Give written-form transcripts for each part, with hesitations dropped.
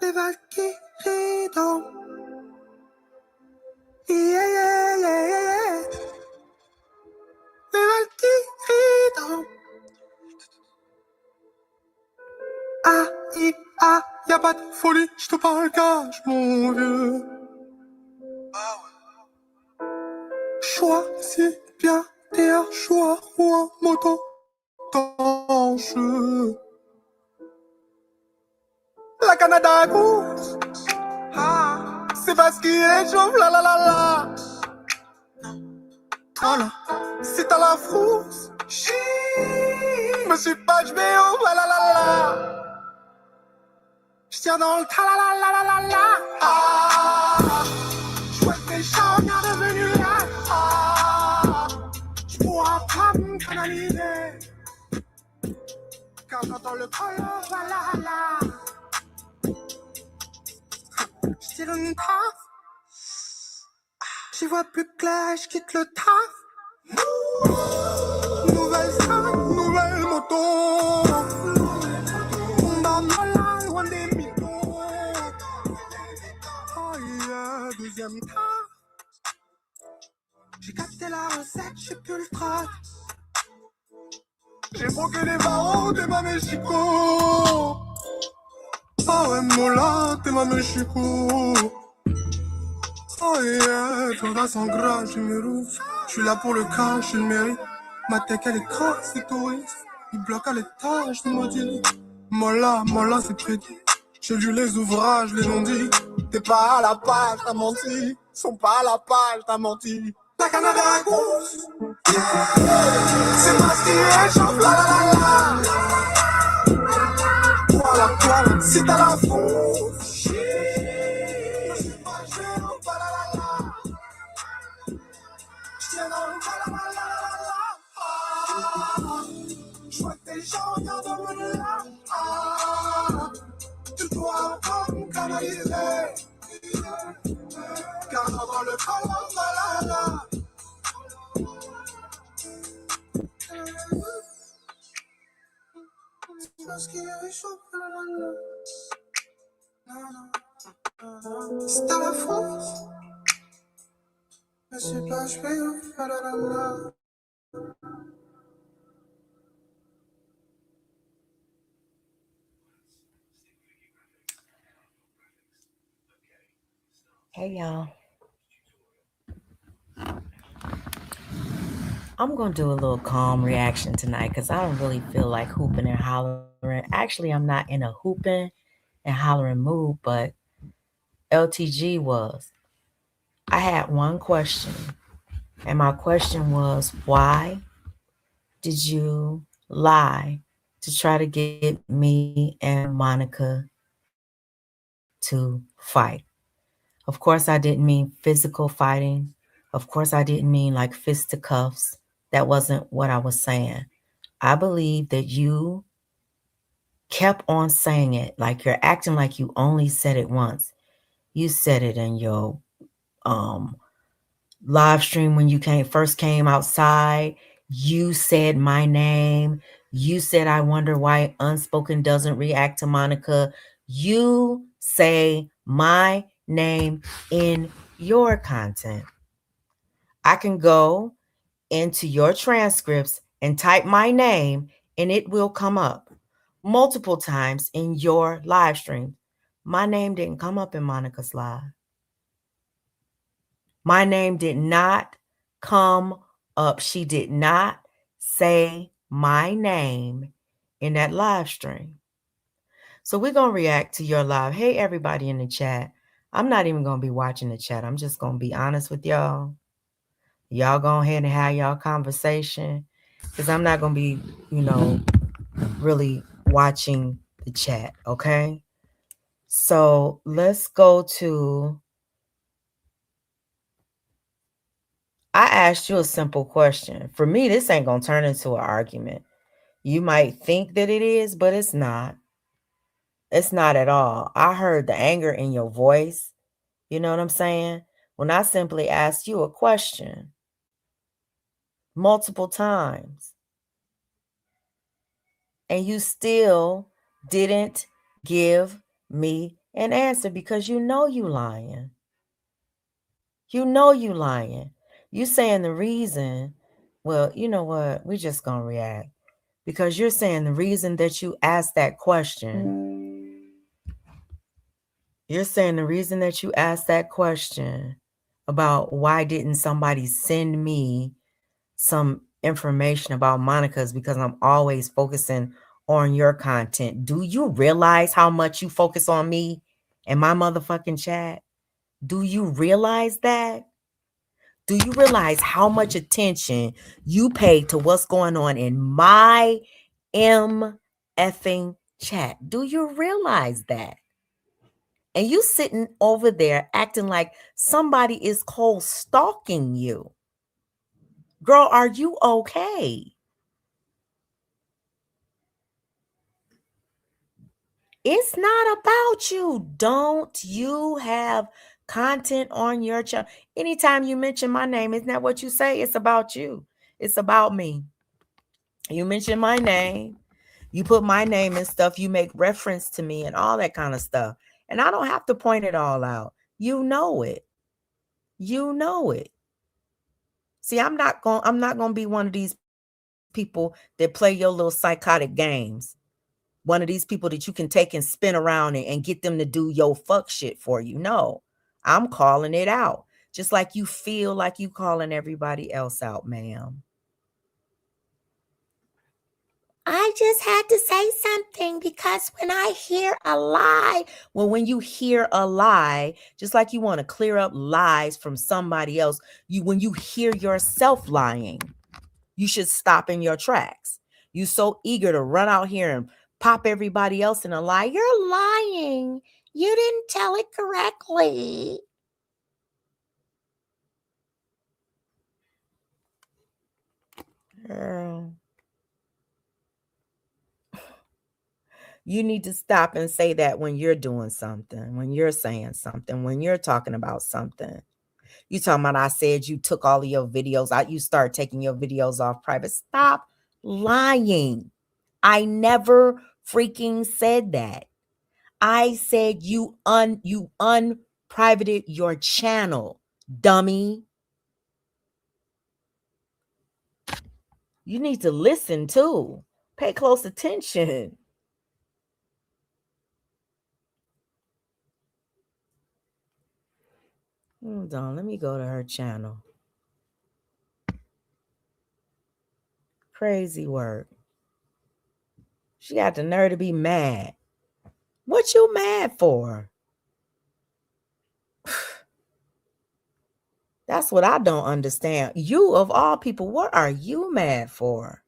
Les Valkyries dansent. Yeah, yeah, yeah, yeah. Les Valkyries dansent. Ah, y'a pas de folie, je te parle cash, mon vieux. Choisis bien tes choix ou un moto tanche. La Canada Goose, c'est parce qu'il est chauffe, la la la la. Voilà, si t'as la frousse, me suis pas, je vais au la la la la. J'tire dans le ta la la la la la la. J'vois que tes champions devenus là. J'pourras pas me canaliser. Car quand on le colore, voilà là. J'tire une tasse. J'y vois plus clair, j'quitte le taf. Nouvelle salle, nouvelle moto. Dans la loin des mythos. Oh yeah, deuxième tas. J'ai capté la recette, j'sais plus le trac. J'ai broqué les barreaux, t'es ma Mexico. Oh ouais, Mola, t'es ma Mexico. Oh yeah, Jordan sans gras, je me rouvre. J'suis là pour le cash, je le mérite. Ma tech elle est crasse, c'est touriste. Il bloque à l'étage, c'est maudit. Mola, c'est prédit. J'ai lu les ouvrages, les non-dits. T'es pas à la page, t'as menti. Sont pas à la page, t'as menti. La Canada Goose, c'est parce qu'il est chauffe, la la la la. Voilà, si t'as la frousse. J'vois que tes gens regardent là. Tu dois pas me canaliser. Car dans le colon, la. C'est parce qu'il est chaud, la. Si t'as la force, mais c'est pas je vais la. Hey y'all, I'm gonna do a little calm reaction tonight because I don't really feel like hooping and hollering. Actually, I'm not in a hooping and hollering mood, but LTG was. I had one question, and my question was, why did you lie to try to get me and Monica to fight? Of course, I didn't mean physical fighting. Of course, I didn't mean like fisticuffs. That wasn't what I was saying. I believe that you kept on saying it, like you're acting like you only said it once. You said it in your live stream when you first came outside. You said my name. You said, I wonder why Unspoken doesn't react to Monica. You say my name in your content. I can go into your transcripts and type my name and it will come up multiple times in your live stream. My name didn't come up in Monica's live. My name did not come up. She did not say my name in that live stream. So we're going to react to your live. Hey, everybody in the chat. I'm not even going to be watching the chat. I'm just going to be honest with y'all. Y'all go ahead and have y'all conversation because I'm not going to be, really watching the chat, okay? So let's go to... I asked you a simple question. For me, this ain't going to turn into an argument. You might think that it is, but it's not. It's not at all. I heard the anger in your voice. You know what I'm saying? When I simply asked you a question multiple times and you still didn't give me and answer, because you know you lying. You know you lying. You saying the reason, well, you know what? We just gonna react. Because you're saying the reason that you asked that question, you're saying the reason that you asked that question about why didn't somebody send me some information about Monica is because I'm always focusing on your content. Do you realize how much you focus on me and my motherfucking chat? Do you realize that? Do you realize how much attention you pay to what's going on in my effing chat? Do you realize that? And you sitting over there acting like somebody is cold stalking you. Girl, are you okay? It's not about you. Don't you have content on your channel? Anytime you mention my name, isn't that what you say? It's about you. It's about me. You mention my name. You put my name and stuff. You make reference to me and all that kind of stuff. And I don't have to point it all out. You know it. You know it. See, I'm not going to be one of these people that play your little psychotic games. One of these people that you can take and spin around and get them to do your fuck shit for you. No, I'm calling it out. Just like you feel like you calling everybody else out, ma'am. I just had to say something because when I hear a lie, well, when you hear a lie, just like you want to clear up lies from somebody else, when you hear yourself lying, you should stop in your tracks. You so eager to run out here and pop everybody else in a lie. You're lying. You didn't tell it correctly. Girl. You need to stop and say that when you're doing something, when you're saying something, when you're talking about something. You talking about I said you took all of your videos out. You start taking your videos off private. Stop lying. I never freaking said that. I said you unprivated your channel, dummy. You need to listen too. Pay close attention. Hold on, let me go to her channel. Crazy work. She got the nerve to be mad. What you mad for? That's what I don't understand. You, of all people, what are you mad for?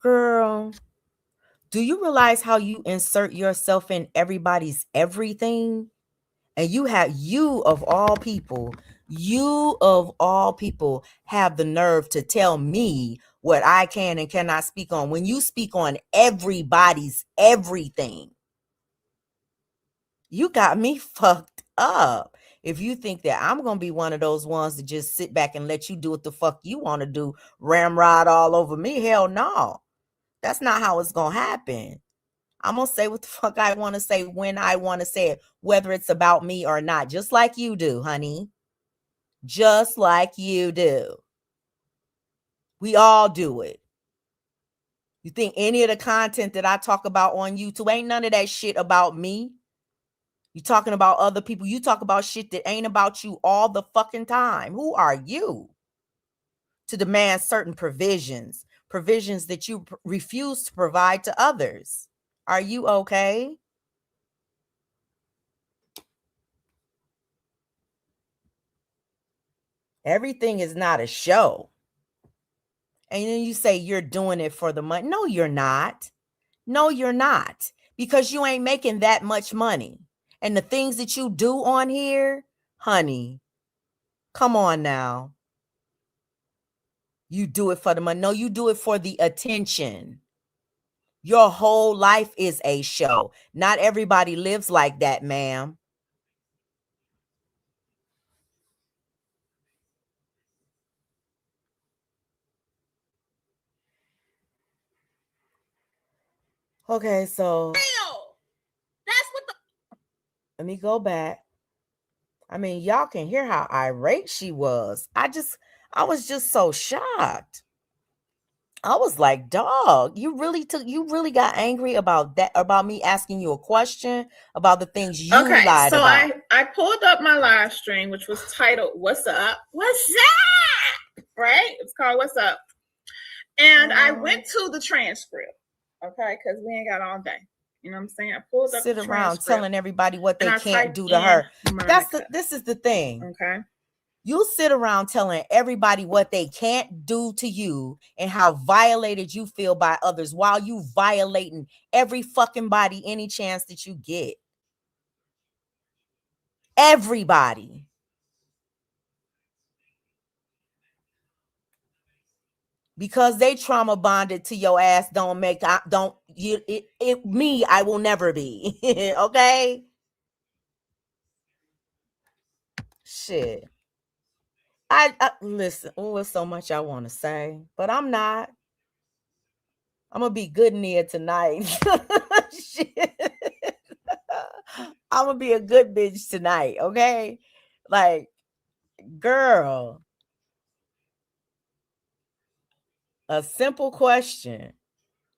Girl, do you realize how you insert yourself in everybody's everything? And you of all people have the nerve to tell me what I can and cannot speak on when you speak on everybody's everything. You got me fucked up. If you think that I'm going to be one of those ones to just sit back and let you do what the fuck you want to do, ramrod all over me, hell no. That's not how it's going to happen. I'm going to say what the fuck I want to say when I want to say it, whether it's about me or not, just like you do, honey. Just like you do. We all do it. You think any of the content that I talk about on YouTube ain't none of that shit about me? You talking about other people. You talk about shit that ain't about you all the fucking time. Who are you to demand certain provisions that you refuse to provide to others? Are you okay? Everything is not a show. And then you say you're doing it for the money. No, you're not. No, you're not. Because you ain't making that much money. And the things that you do on here, honey, come on now. You do it for the money. No, you do it for the attention. Your whole life is a show. Not everybody lives like that, ma'am. Okay, so Let me go back. I mean, y'all can hear how irate she was. I was just so shocked. I was like, dog, you really got angry about that, about me asking you a question about the things you lied so about. I pulled up my live stream, which was titled "What's Up? What's Up?" Right? It's called "What's Up," and I went to the transcript. Okay, because we ain't got all day. You know what I'm saying? I pulled up sit the around telling everybody what they can't do to her. Monica. This is the thing. Okay. You sit around telling everybody what they can't do to you and how violated you feel by others while you violating every fucking body any chance that you get. Everybody. Because they trauma bonded to your ass I will never be. Okay? Shit. I listen, there's so much I want to say, but I'm not. I'm gonna be good near tonight. Shit. I'm gonna be a good bitch tonight, okay? Like, girl, a simple question.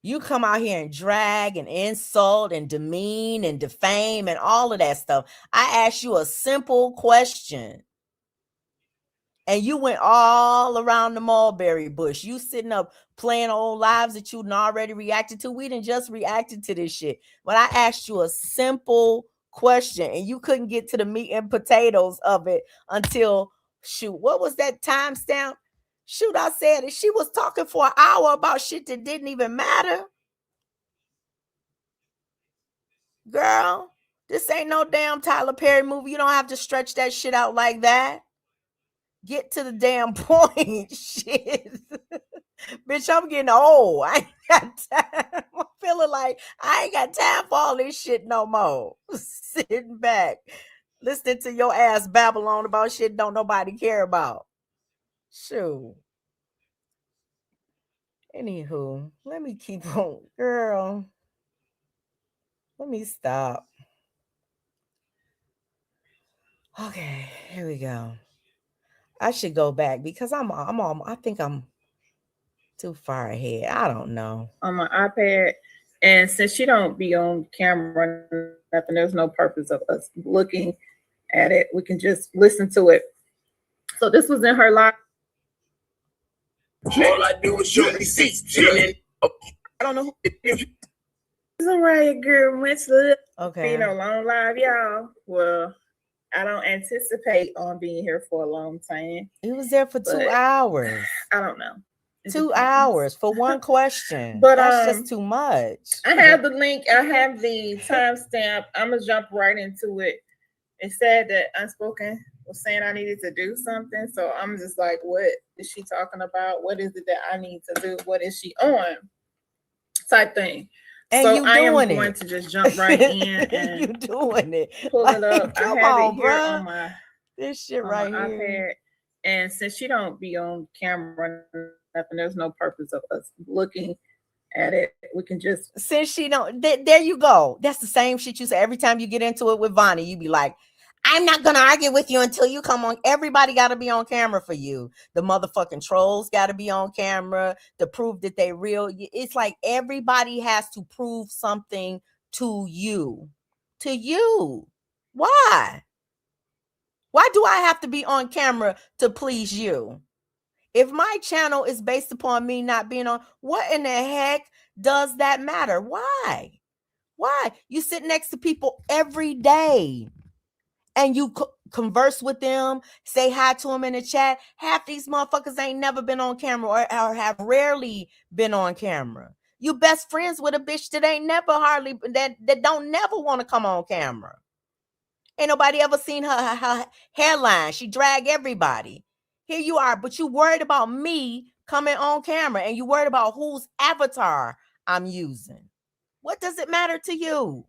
You come out here and drag and insult and demean and defame and all of that stuff. I asked you a simple question. And you went all around the mulberry bush. You sitting up playing old lives that you'd already reacted to. We didn't just reacted to this shit. But I asked you a simple question and you couldn't get to the meat and potatoes of it until, shoot, what was that timestamp? Shoot, I said it. She was talking for an hour about shit that didn't even matter. Girl, this ain't no damn Tyler Perry movie. You don't have to stretch that shit out like that. Get to the damn point. Shit. Bitch, I'm getting old. I ain't got time. I'm feeling like I ain't got time for all this shit no more. Sitting back, listening to your ass babble on about shit don't nobody care about. Shoot. Anywho, let me keep on. Girl, let me stop. Okay, here we go. I should go back because I think I'm too far ahead. I don't know. On my iPad. And since she don't be on camera, nothing, there's no purpose of us looking at it. We can just listen to it. So this was in her live. All I do is show receipts. I don't know who it is. All right, girl. Much love. Okay. Long live, y'all. Well, I don't anticipate on being here for a long time. He was there for 2 hours. I don't know. 2 hours for one question. But that's just too much. I have the link. I have the timestamp. I'm gonna jump right into it. It said that Unspoken was saying I needed to do something. So I'm just like, what is she talking about? What is it that I need to do? What is she on? Type thing. And so you I am doing going it. to just jump right in and you doing it. Pull it up. Come I have on, it here bruh. on my this shit right my here. iPad. And since she don't be on camera, nothing, there's no purpose of us looking at it. We can just since she don't. There you go. That's the same shit you say every time you get into it with Vonnie. You be like, I'm not gonna argue with you until you come on. Everybody got to be on camera for you. The motherfucking trolls got to be on camera to prove that they real. It's like everybody has to prove something to you. To you. Why? Why do I have to be on camera to please you? If my channel is based upon me not being on, what in the heck does that matter? Why? Why? You sit next to people every day and you converse with them, say hi to them in the chat. Half these motherfuckers ain't never been on camera or have rarely been on camera. You best friends with a bitch that ain't never hardly, that don't never want to come on camera. Ain't nobody ever seen her hairline. She drag everybody. Here you are, but you worried about me coming on camera and you worried about whose avatar I'm using. What does it matter to you?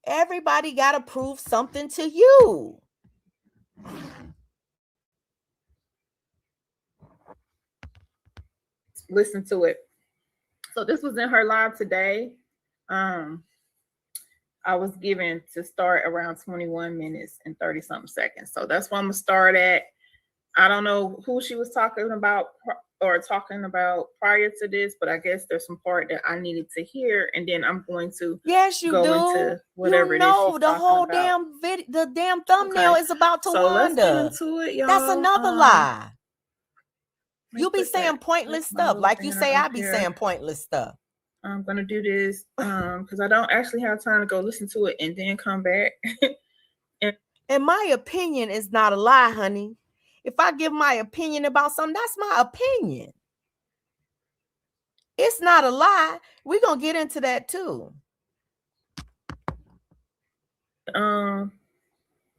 Everybody got to prove something to you. Listen to it. So this was in her live today. I was given to start around 21 minutes and 30 something seconds. So that's where I'm gonna start at. I don't know who she was talking about prior to this, but I guess there's some part that I needed to hear, and then I'm going to Yes, you go do. into whatever You it is know, she's the talking whole about. damn video, the damn thumbnail Okay. is about So let's get Tawanda. into it, y'all. That's another lie. let me You be put saying that- pointless my stuff little like you banner say I up be here. saying pointless stuff. I'm gonna do this because I don't actually have time to go listen to it and then come back. And my opinion is not a lie, honey. If I give my opinion about something, that's my opinion. It's not a lie. We're gonna get into that too.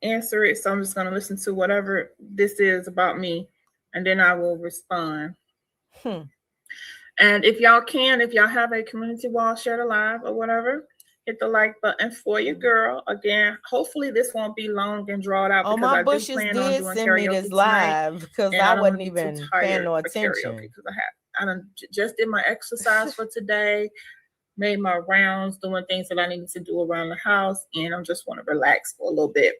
Answer it. So I'm just gonna listen to whatever this is about me, and then I will respond. And if y'all have a community wall, share the live or whatever, hit the like button for your girl. Again, hopefully this won't be long and drawn out Oh, because my I bushes do plan on did doing send me karaoke this tonight. live because And I don't wasn't wanna be too even paying no tired for karaoke attention. because I done just did my exercise for today, made my rounds, doing things that I needed to do around the house, and I just want to relax for a little bit.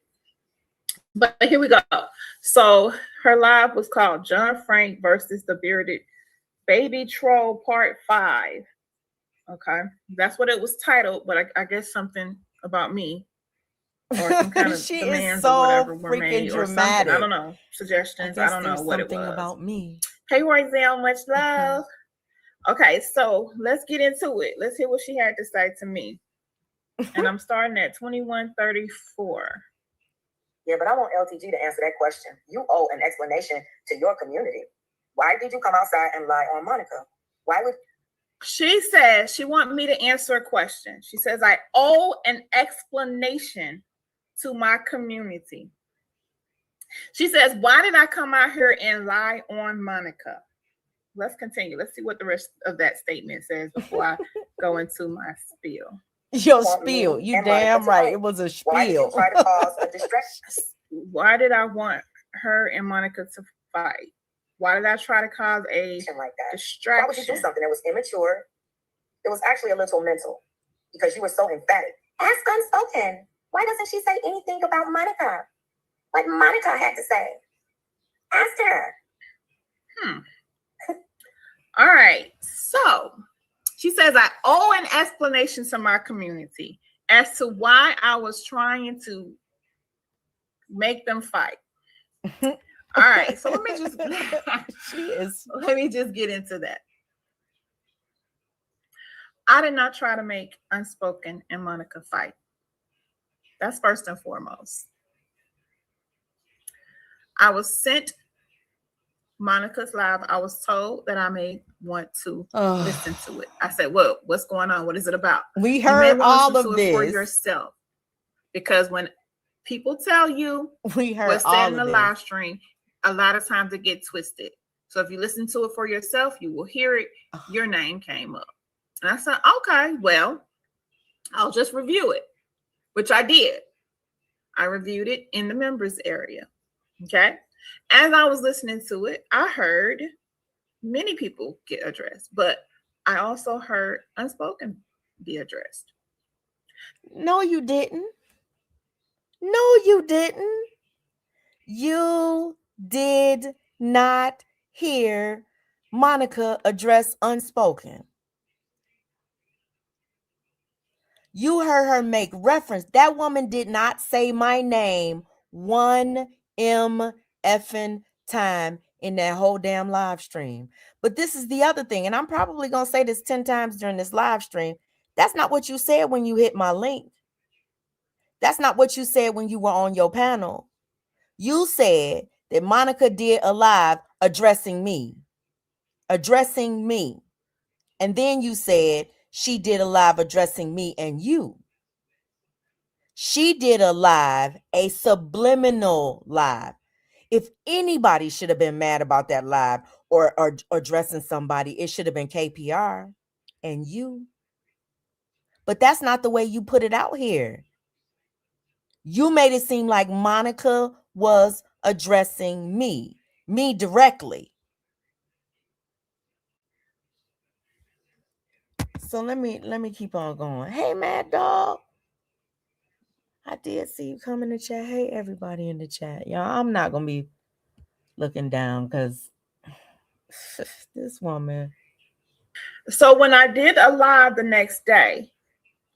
But here we go. So her live was called John Frank versus the Bearded Baby Troll Part 5. Okay, that's what it was titled, but I guess something about me or some kind of She is demands so or whatever were freaking made or something. dramatic. I don't know. I Suggestions. I guess don't know there's what it something was. about me. Hey, Royzelle, much love. Okay, so let's get into it. Let's hear what she had to say to me. And I'm starting at 21:34. Yeah, but I want LTG to answer that question. You owe an explanation to your community. Why did you come outside and lie on Monica? Why would She says she wants me to answer a question. She says I owe an explanation to my community. She says, why did I come out here and lie on Monica? Let's continue. Let's see what the rest of that statement says before I go into my spiel. Your want spiel. me You and Monica damn to right. fight? It was a Why did you spiel. try to cause a distraction? Why did I want her and Monica to fight? Why did I try to cause a Like that. Why would you distraction? do something that was immature? It was actually a little mental because you were so emphatic. Ask Unspoken. Why doesn't she say anything about Monica? What Monica had to say? Ask her. All right. So she says, I owe an explanation to my community as to why I was trying to make them fight. All right. So let me just let me just get into that. I did not try to make Unspoken and Monica fight. That's first and foremost. I was sent Monica's live. I was told that I may want to listen to it. I said, well, what's going on? What is it about? We heard all of this for yourself. Because when people tell you we heard what's all said in of the this. live stream, a lot of times it gets twisted. So if you listen to it for yourself, you will hear it. Your name came up. And I said, okay, well, I'll just review it, which I did. I reviewed it in the members area. Okay. As I was listening to it, I heard many people get addressed, but I also heard Unspoken be addressed. No, you didn't. No, you didn't. You did not hear Monica address Unspoken. You heard her make reference. That woman did not say my name one effing time in that whole damn live stream. But this is the other thing, and I'm probably going to say this 10 times during this live stream. That's not what you said when you hit my link. That's not what you said when you were on your panel. You said that Monica did a live addressing me. And then you said she did a live addressing me and you. She did a live, a subliminal live. If anybody should have been mad about that live or addressing somebody, it should have been KPR and you. But that's not the way you put it out here. You made it seem like Monica was addressing me directly. So let me keep on going. Hey, Mad Dog. I did see you come in the chat. Hey, everybody in the chat. Y'all, I'm not going to be looking down because this woman. So when I did a live the next day,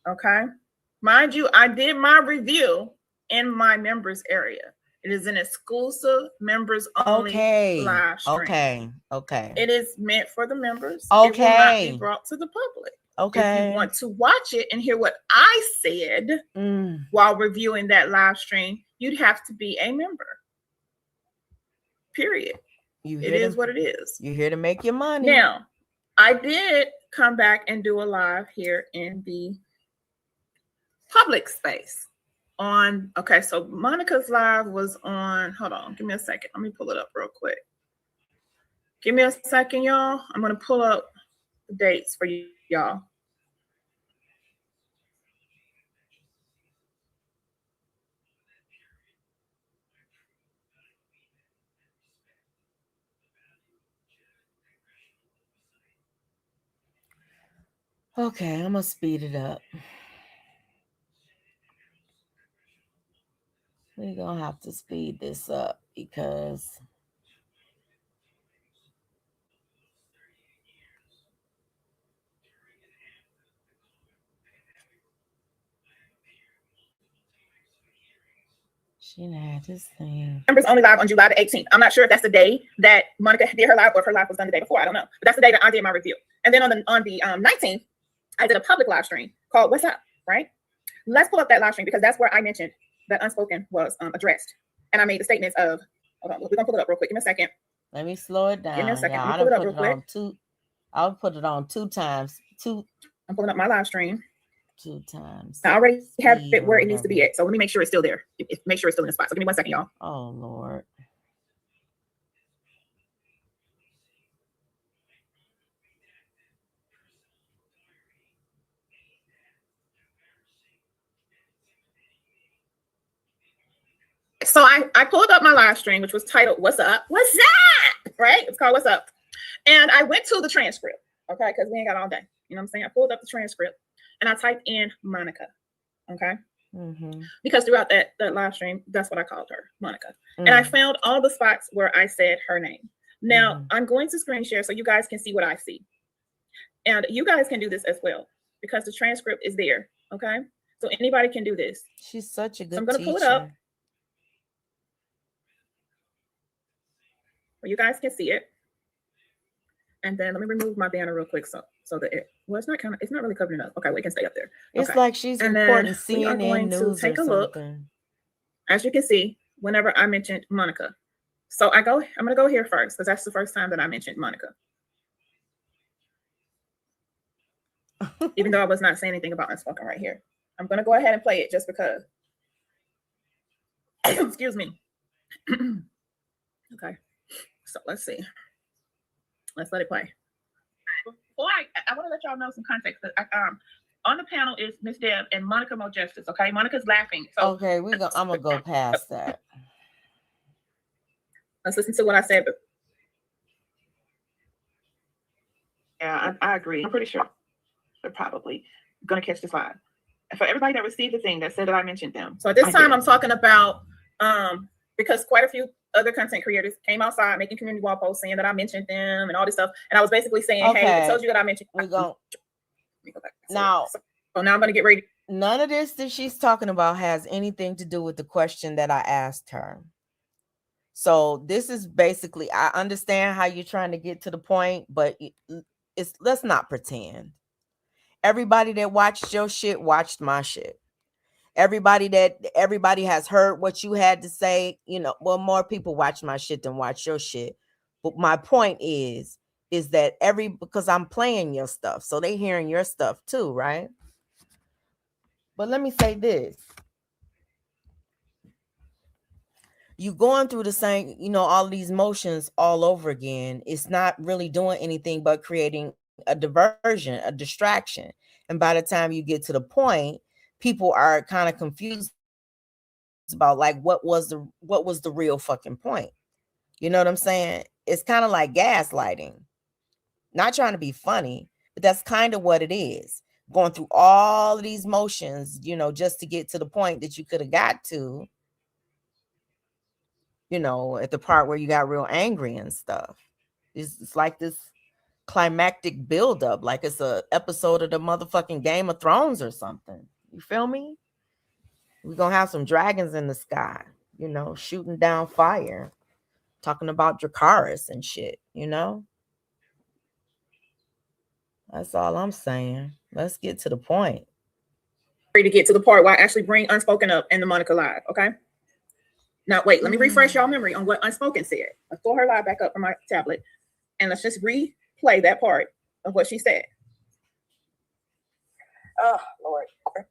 okay, mind you, I did my review in my members area. It is an exclusive members only live stream. Okay. It is meant for the members. Okay. It will not be brought to the public. Okay. If you want to watch it and hear what I said while reviewing that live stream, you'd have to be a member. Period. It is what it is. You're here to make your money. Now, I did come back and do a live here in the public space on, okay, so Monica's live was on, hold on, give me a second. Let me pull it up real quick. Give me a second, y'all. I'm going to pull up the dates for you, y'all. Okay, I'm going to speed it up. We're going to have to speed this up because she had this thing. Members only live on July the 18th. I'm not sure if that's the day that Monica did her live or if her live was done the day before. I don't know. But that's the day that I did my review. And then on the 19th, I did a public live stream called What's Up, right? Let's pull up that live stream because that's where I mentioned that Unspoken was addressed. And I made the statements of, hold on, we're going to pull it up real quick. Give me a second. Let me slow it down. Give me a second. Yeah, Pull it up real quick. I'll put it on two times. I'm pulling up my live stream. 2 times. I already have it where it needs to be at. So let me make sure it's still there. Make sure it's still in the spot. So give me 1 second, y'all. Oh, Lord. So I pulled up my live stream, which was titled What's Up? What's Up? Right? It's called What's Up? And I went to the transcript, okay? Because we ain't got all day. You know what I'm saying? I pulled up the transcript and I typed in Monica, okay? Because throughout that live stream, that's what I called her, Monica. And I found all the spots where I said her name. Now, I'm going to screen share so you guys can see what I see. And you guys can do this as well because the transcript is there, okay? So anybody can do this. She's such a good I'm going to teacher. pull it up where you guys can see it. And then let me remove my banner real quick so that it's not really covering it up. Okay, we can stay up there. It's okay. like she's reporting CNN news take or a look. something. As you can see, whenever I mentioned Monica. So I'm going to go here first because that's the first time that I mentioned Monica. Even though I was not saying anything about Unspoken right here. I'm going to go ahead and play it just because. Excuse me. Okay. So let's see. Let's let it play. Before I want to let y'all know some context. On the panel is Miss Deb and Monica Mojestis. Okay, Monica's laughing. So okay, I'm gonna go past that. Let's listen to what I said. Yeah, I agree. I'm pretty sure they're probably gonna catch this live. For everybody that received the thing that said that I mentioned them. So at this time, I'm talking about because quite a few other content creators came outside making community wall posts saying that I mentioned them and all this stuff. And I was basically saying, okay, hey, I told you that I mentioned. We're going. Let me go back. Now, so now I'm going to get ready. None of this that she's talking about has anything to do with the question that I asked her. So this is basically, I understand how you're trying to get to the point, but let's not pretend. Everybody that watched your shit watched my shit. Everybody has heard what you had to say. You know, well, more people watch my shit than watch your shit. But my point is that because I'm playing your stuff, so they hearing your stuff too, right? But let me say this. You going through the same, all these motions all over again. It's not really doing anything but creating a diversion, a distraction. And by the time you get to the point, people are kind of confused about like what was the real fucking point. You know what I'm saying? It's kind of like gaslighting. Not trying to be funny, But that's kind of what it is. Going through all of these motions, you know, just to get to the point that you could have got to, you know, at the part where you got real angry and stuff. It's like this climactic buildup, like it's a episode of the motherfucking Game of Thrones or something. You feel me? We're gonna have some dragons in the sky, you know, shooting down fire, talking about Dracarys and shit, you know. That's all I'm saying. Let's get to the point. To get to the part where I actually bring Unspoken up in the Monica Live, okay? Now, wait, let me refresh y'all memory on what Unspoken said. Let's pull her live back up on my tablet, and let's just replay that part of what she said. Oh, Lord. It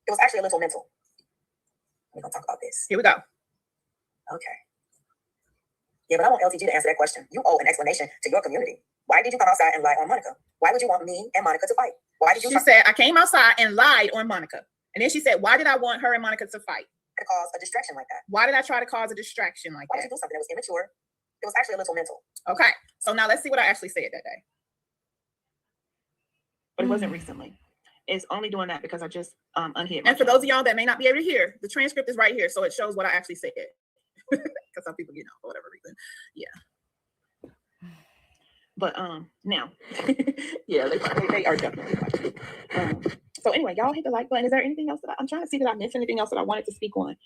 was actually a little mental. We're going to talk about this. Here we go. Okay. Yeah, but I want LTG to answer that question. You owe an explanation to your community. Why did you come outside and lie on Monica? Why would you want me and Monica to fight? Why did you? She said, I came outside and lied on Monica. And then she said, why did I want her and Monica to fight? To cause a distraction like that. Why did I try to cause a distraction like Why that? did you do something that was immature? It was actually a little mental. Okay. So now let's see what I actually said that day. But it wasn't recently. It's only doing that because I just unhit. And for those of y'all that may not be able to hear, the transcript is right here. So it shows what I actually said. Because some people, you know, for whatever reason. Yeah. But now, yeah, they are definitely. So anyway, y'all hit the like button. Is there anything else that I'm trying to see that I missed anything else that I wanted to speak on?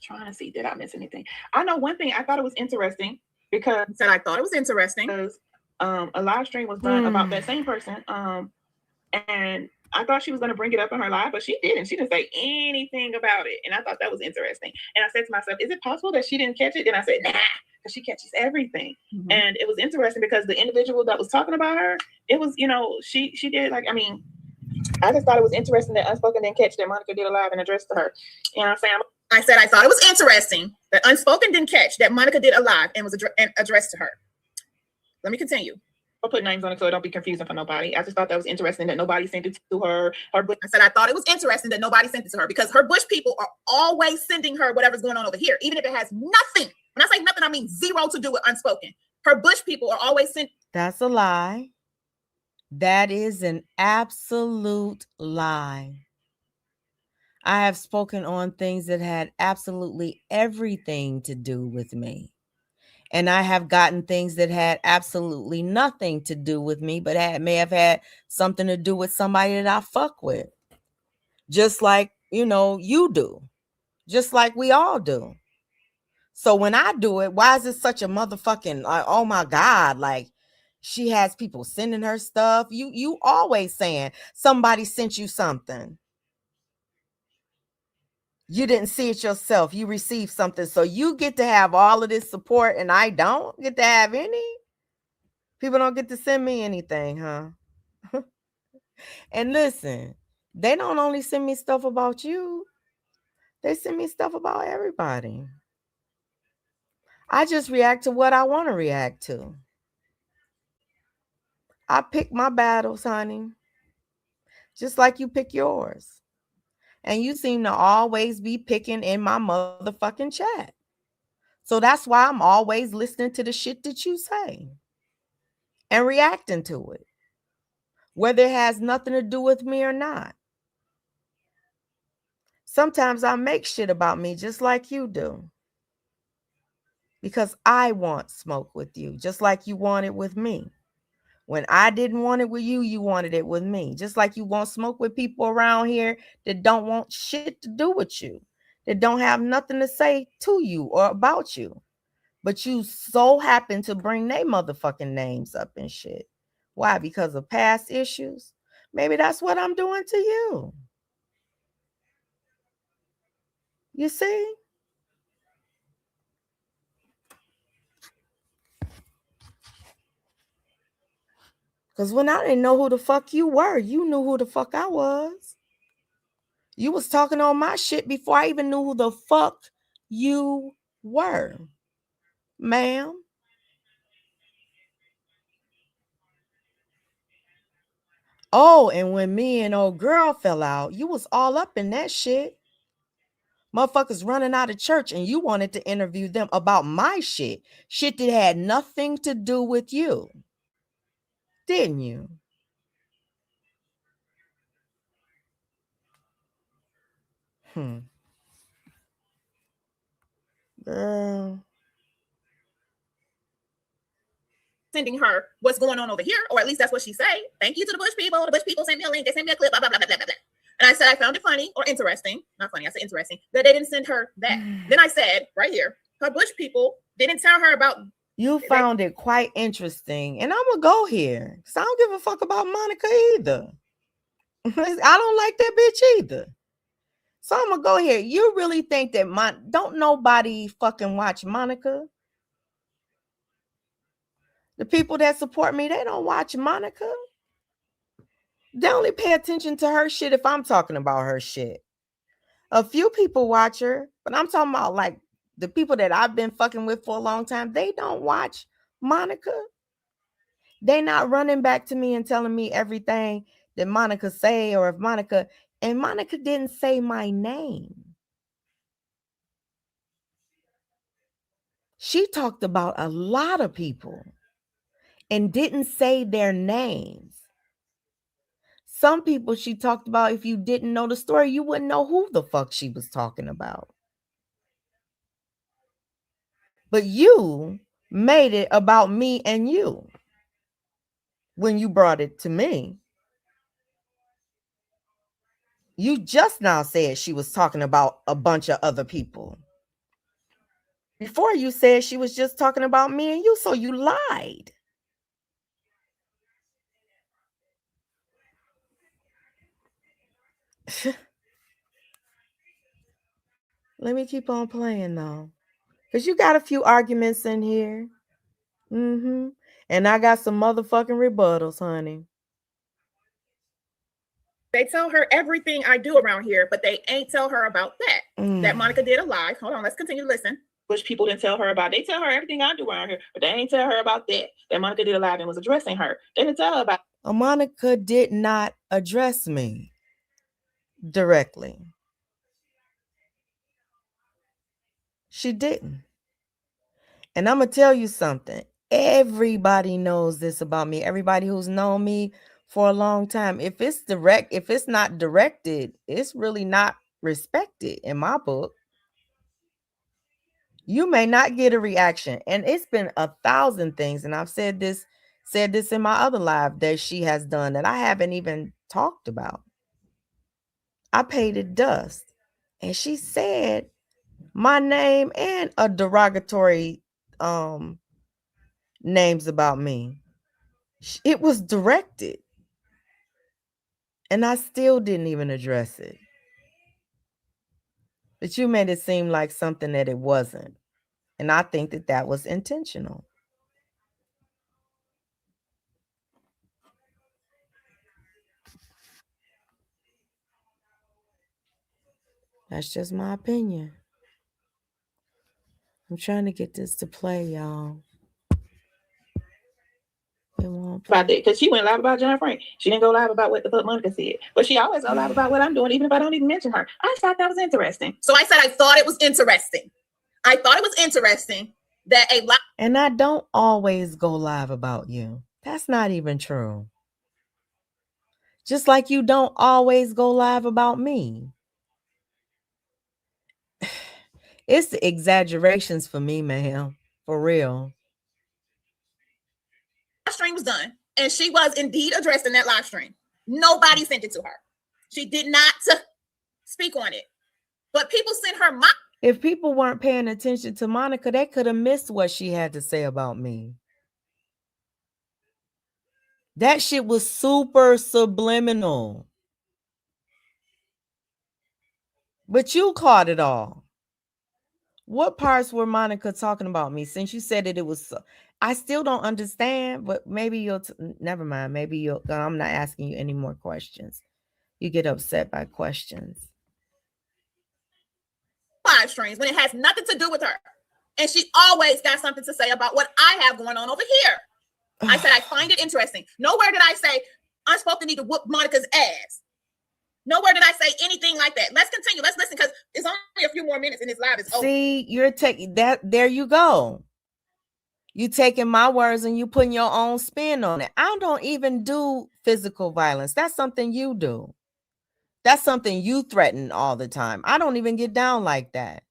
Trying to see, did I miss anything? I know one thing. I thought it was interesting because Said I thought it was interesting. A live stream was done about that same person. And I thought she was going to bring it up in her live, but she didn't. She didn't say anything about it. And I thought that was interesting. And I said to myself, is it possible that she didn't catch it? And I said, nah, because she catches everything. Mhm. And it was interesting because the individual that was talking about her, it was, you know, she did like, I mean, I just thought it was interesting that Unspoken didn't catch that Monica did a live and addressed to her. You know what I'm saying? I said I thought it was interesting that Unspoken didn't catch that Monica did a live and was addressed to her. Let me continue. I'll put names on it so it don't be confusing for nobody. I just thought that was interesting that nobody sent it to her. I said I thought it was interesting that nobody sent it to her because her Bush people are always sending her whatever's going on over here, even if it has nothing. When I say nothing, I mean zero to do with Unspoken. Her Bush people are always sent. That's a lie. That is an absolute lie. I have spoken on things that had absolutely everything to do with me. And I have gotten things that had absolutely nothing to do with me, but may have had something to do with somebody that I fuck with. Just like, you know, you do. Just like we all do. So when I do it, why is it such a motherfucking, oh my God, like she has people sending her stuff. You always saying somebody sent you something. You didn't see it yourself. You received something. So you get to have all of this support and I don't get to have any. People don't get to send me anything, huh? And listen, they don't only send me stuff about you. They send me stuff about everybody. I just react to what I want to react to. I pick my battles, honey. Just like you pick yours. And you seem to always be picking in my motherfucking chat. So that's why I'm always listening to the shit that you say and reacting to it, whether it has nothing to do with me or not. Sometimes I make shit about me just like you do because I want smoke with you, just like you want it with me. When I didn't want it with you, you wanted it with me. Just like you want smoke with people around here that don't want shit to do with you, that don't have nothing to say to you or about you. But you so happen to bring their motherfucking names up and shit. Why? Because of past issues? Maybe that's what I'm doing to you. You see? Because when I didn't know who the fuck you were, you knew who the fuck I was. You was talking on my shit before I even knew who the fuck you were, ma'am. Oh, and when me and old girl fell out, you was all up in that shit. Motherfuckers running out of church and you wanted to interview them about my shit. Shit that had nothing to do with you. Didn't you? Girl. Sending her what's going on over here, or at least that's what she say. Thank you to the Bush people. The Bush people sent me a link. They sent me a clip. Blah blah blah blah blah blah. And I said I found it funny or interesting. Not funny. I said interesting that they didn't send her that. Then I said right here, her Bush people didn't tell her about. You found it quite interesting, and I'm gonna go here because I don't give a fuck about Monica either. I don't like that bitch either. So I'm gonna go here. You really think that don't nobody fucking watch Monica? The people that support me, they don't watch Monica. They only pay attention to her shit if I'm talking about her shit. A few people watch her, but I'm talking about like the people that I've been fucking with for a long time. They don't watch Monica. They not running back to me and telling me everything that Monica say, or if Monica didn't say my name. She talked about a lot of people and didn't say their names. Some people she talked about, if you didn't know the story, you wouldn't know who the fuck she was talking about. But you made it about me and you when you brought it to me. You just now said she was talking about a bunch of other people. Before you said she was just talking about me and you, so you lied. Let me keep on playing though, because you got a few arguments in here. And I got some motherfucking rebuttals, honey. They tell her everything I do around here, but they ain't tell her about that. That Monica did a live. Hold on, let's continue to listen. Which people didn't tell her about. They tell her everything I do around here, but they ain't tell her about that. That Monica did a live and was addressing her. They didn't tell her about. Monica did not address me directly. She didn't. And I'm going to tell you something. Everybody knows this about me. Everybody who's known me for a long time. If it's direct, if it's not directed, it's really not respected in my book. You may not get a reaction. And it's been 1,000 things. And I've said this in my other live that she has done that I haven't even talked about. I paid it dust. And she said my name and a derogatory names about me. It was directed. And I still didn't even address it. But you made it seem like something that it wasn't. And I think that that was intentional. That's just my opinion. I'm trying to get this to play, y'all. It won't play. About that, because she went live about John Frank. She didn't go live about what the fuck Monica said. But she always go live about what I'm doing, even if I don't even mention her. I thought that was interesting. So I said I thought it was interesting. I thought it was interesting that a lot. And I don't always go live about you. That's not even true. Just like you don't always go live about me. It's the exaggerations for me, ma'am. For real. Live stream was done, and she was indeed addressed in that live stream. Nobody sent it to her. She did not speak on it. But people sent her my. If people weren't paying attention to Monica, they could have missed what she had to say about me. That shit was super subliminal. But you caught it all. What parts were Monica talking about me? Since you said that it was, I still don't understand, but maybe you'll, never mind. Maybe you'll, I'm not asking you any more questions. You get upset by questions. Live streams when it has nothing to do with her. And she always got something to say about what I have going on over here. I said, I find it interesting. Nowhere did I say, Unspoken need to whoop Monica's ass. Nowhere did I say anything like that. Let's continue. Let's listen, because it's only a few more minutes and this live is over. See, you're taking that. There you go. You taking my words and you putting your own spin on it. I don't even do physical violence. That's something you do. That's something you threaten all the time. I don't even get down like that.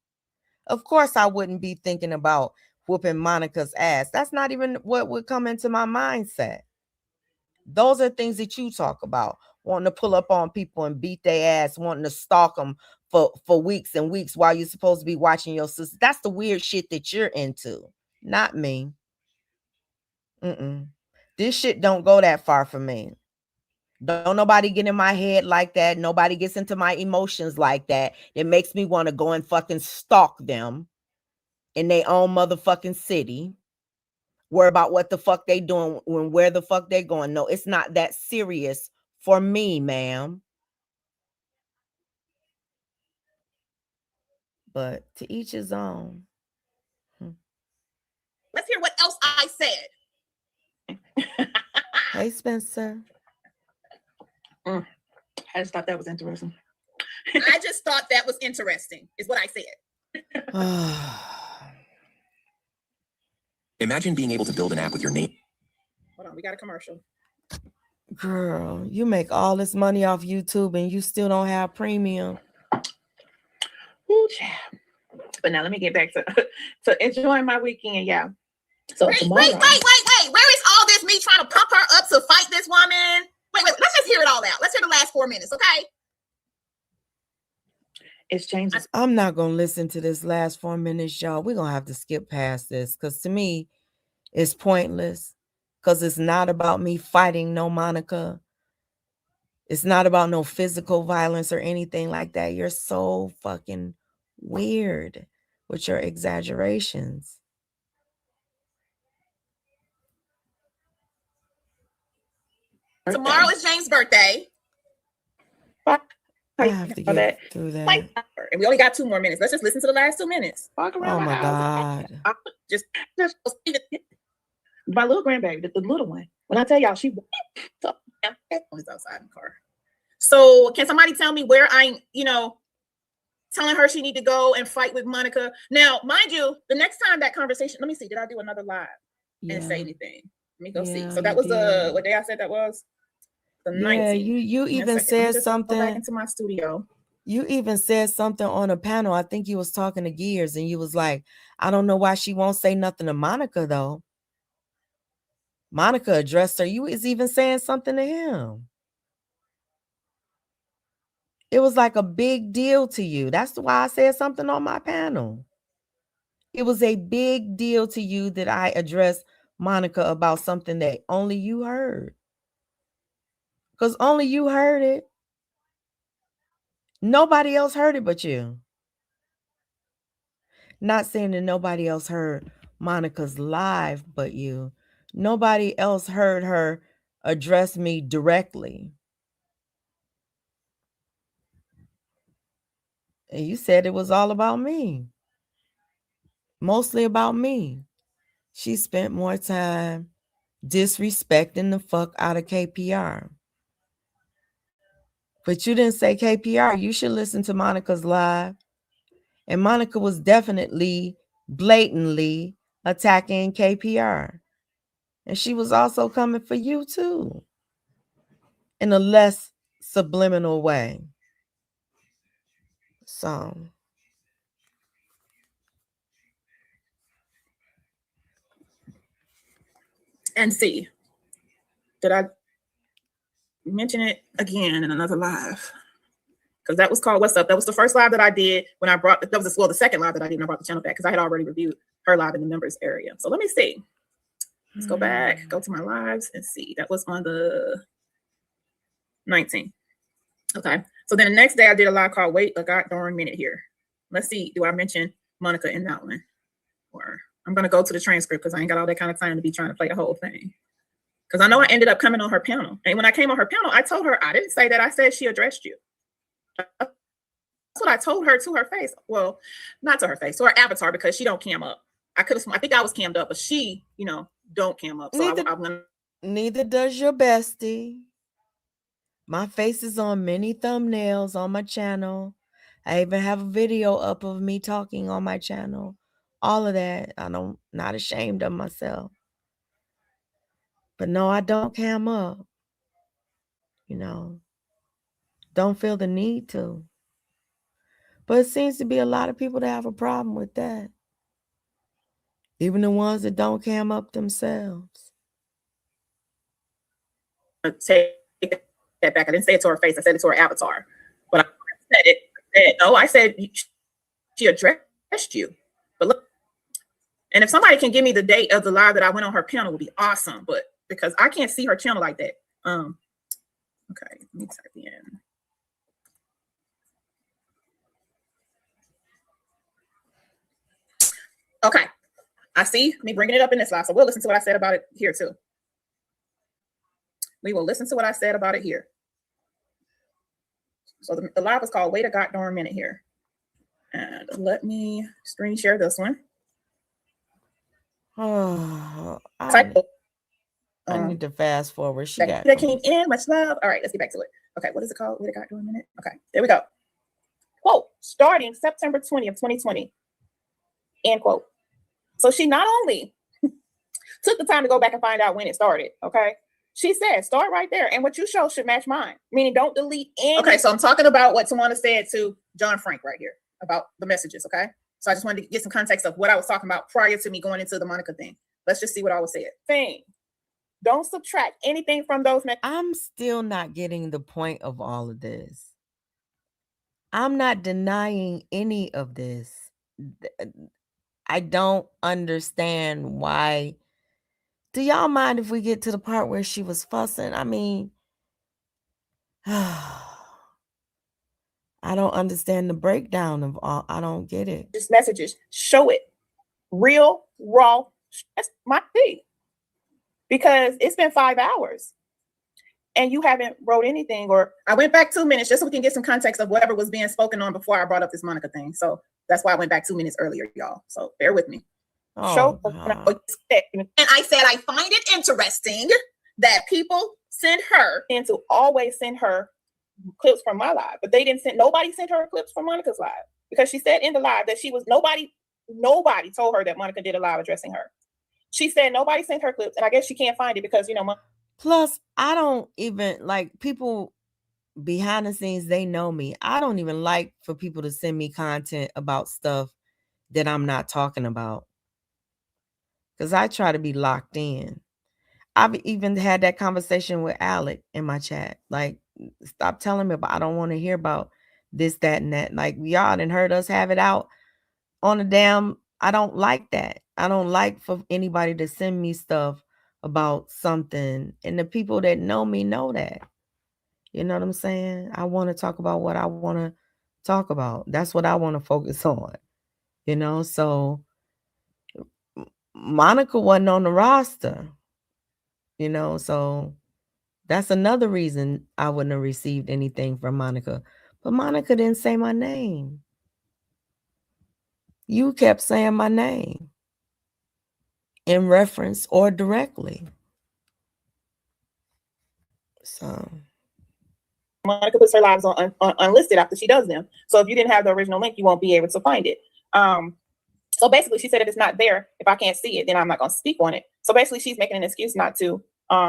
Of course, I wouldn't be thinking about whooping Monica's ass. That's not even what would come into my mindset. Those are things that you talk about, wanting to pull up on people and beat their ass, wanting to stalk them for weeks and weeks while you're supposed to be watching your sister. That's the weird shit that you're into, not me. This shit don't go that far for me. Don't nobody get in my head like that. Nobody gets into my emotions like that. It makes me want to go and fucking stalk them in their own motherfucking city. Worry about what the fuck they doing and where the fuck they going. No, it's not that serious for me, ma'am. But to each his own. Let's hear what else I said. Hey, Spencer. I just thought that was interesting. I just thought that was interesting, is what I said. Imagine being able to build an app with your name. Hold on, we got a commercial. Girl, you make all this money off YouTube and you still don't have premium. Ooh, child. But now let me get back to enjoying my weekend, yeah. So Wait. tomorrow, Where is all this me trying to pump her up to fight this woman? Wait, let's just hear it all out. Let's hear the last 4 minutes, okay? it's James. I'm not going to listen to this last 4 minutes, y'all. We're going to have to skip past this because to me, it's pointless because it's not about me fighting no Monica. It's not about no physical violence or anything like that. You're so fucking weird with your exaggerations. Tomorrow is James' birthday. I have to get through that. And we only got 2 more minutes. Let's just listen to the last 2 minutes. Walk around Oh my house. God. Just My little grandbaby, the little one. When I tell y'all, she was outside in the car. So can somebody tell me where I'm, telling her she need to go and fight with Monica? Now, mind you, the next time that conversation, let me see, did I do another live and say anything? Let me go see. So that was what day I said that was? The 19th. Yeah, you even said something. Go back into my studio. You even said something on a panel. I think you was talking to Gears and you was like, I don't know why she won't say nothing to Monica though. Monica addressed her. You was even saying something to him. It was like a big deal to you. That's why I said something on my panel. It was a big deal to you that I addressed Monica about something that only you heard. Because only you heard it. Nobody else heard it but you. Not saying that nobody else heard Monica's live but you. Nobody else heard her address me directly. And you said it was all about me. Mostly about me. She spent more time disrespecting the fuck out of KPR. But you didn't say KPR. You should listen to Monica's live. And Monica was definitely, blatantly attacking KPR. And she was also coming for you too. In a less subliminal way. So. And see, did I mention it again in another live? Because that was called What's Up. That was the first live that I did when I brought, that was the second live that I did when I brought the channel back because I had already reviewed her live in the members area. So let me see. Let's go back, go to my lives and see. That was on the 19th. Okay. So then the next day I did a live called Wait a God Darn Minute Here. Let's see. Do I mention Monica in that one? Or I'm going to go to the transcript because I ain't got all that kind of time to be trying to play the whole thing. Because I know I ended up coming on her panel. And when I came on her panel, I told her, I didn't say that. I said she addressed you. That's what I told her to her face. Well, not to her face, to her avatar, because she don't cam up. I think I was cammed up, but she, don't cam up. So neither does your bestie. My face is on many thumbnails on my channel. I even have a video up of me talking on my channel. all of that. Not ashamed of myself. But no, I don't cam up. You know, don't feel the need to. But it seems to be a lot of people that have a problem with that. Even the ones that don't cam up themselves. Take that back. I didn't say it to her face. I said it to her avatar. But I said it. I said she addressed you. But look, and if somebody can give me the date of the live that I went on her panel, it would be awesome. But because I can't see her channel like that. Okay, let me type in. Okay, I see me bringing it up in this live, so we'll listen to what I said about it here too. We will listen to what I said about it here. So the live is called Wait a Goddamn Minute here. And let me screen share this one. Oh, I need to fast forward. That came in, much love. All right, let's get back to it. Okay, what is it called? Wait a Goddamn Minute. Okay, there we go. Quote, starting September 20th, 2020. End quote. So she not only took the time to go back and find out when it started, okay? She said, start right there. And what you show should match mine. Meaning don't delete any. Okay, so I'm talking about what Tawana said to John Frank right here about the messages, okay? So I just wanted to get some context of what I was talking about prior to me going into the Monica thing. Let's just see what I was saying. Thing. Don't subtract anything from those messages. I'm still not getting the point of all of this. I'm not denying any of this. I don't understand why. Do y'all mind if we get to the part where she was fussing? I mean, I don't understand the breakdown of all. I don't get it. Just messages. Show it. Real, raw. That's my thing. Because it's been 5 hours and you haven't wrote anything. Or I went back 2 minutes just so we can get some context of whatever was being spoken on before I brought up this Monica thing. So that's why I went back 2 minutes earlier, y'all. So bear with me. Oh, and I said I find it interesting that people send her and to always send her clips from my live, but nobody sent her clips from Monica's live because she said in the live that nobody told her that Monica did a live addressing her. She said nobody sent her clips, and I guess she can't find it because plus I don't even like people behind the scenes. They know me. I don't even like for people to send me content about stuff that I'm not talking about. Because I try to be locked in. I've even had that conversation with Alec in my chat. Like, stop telling me about, I don't want to hear about this, that, and that. Like, y'all done heard us have it out on the damn, I don't like that. I don't like for anybody to send me stuff about something. And the people that know me know that. You know what I'm saying? I want to talk about what I want to talk about. That's what I want to focus on. You know, so Monica wasn't on the roster, you know, so that's another reason I wouldn't have received anything from Monica. But Monica didn't say my name. You kept saying my name in reference or directly. So Monica puts her lives on unlisted after she does them. So if you didn't have the original link, you won't be able to find it. So basically, she said if it's not there, if I can't see it, then I'm not going to speak on it. So basically, she's making an excuse not to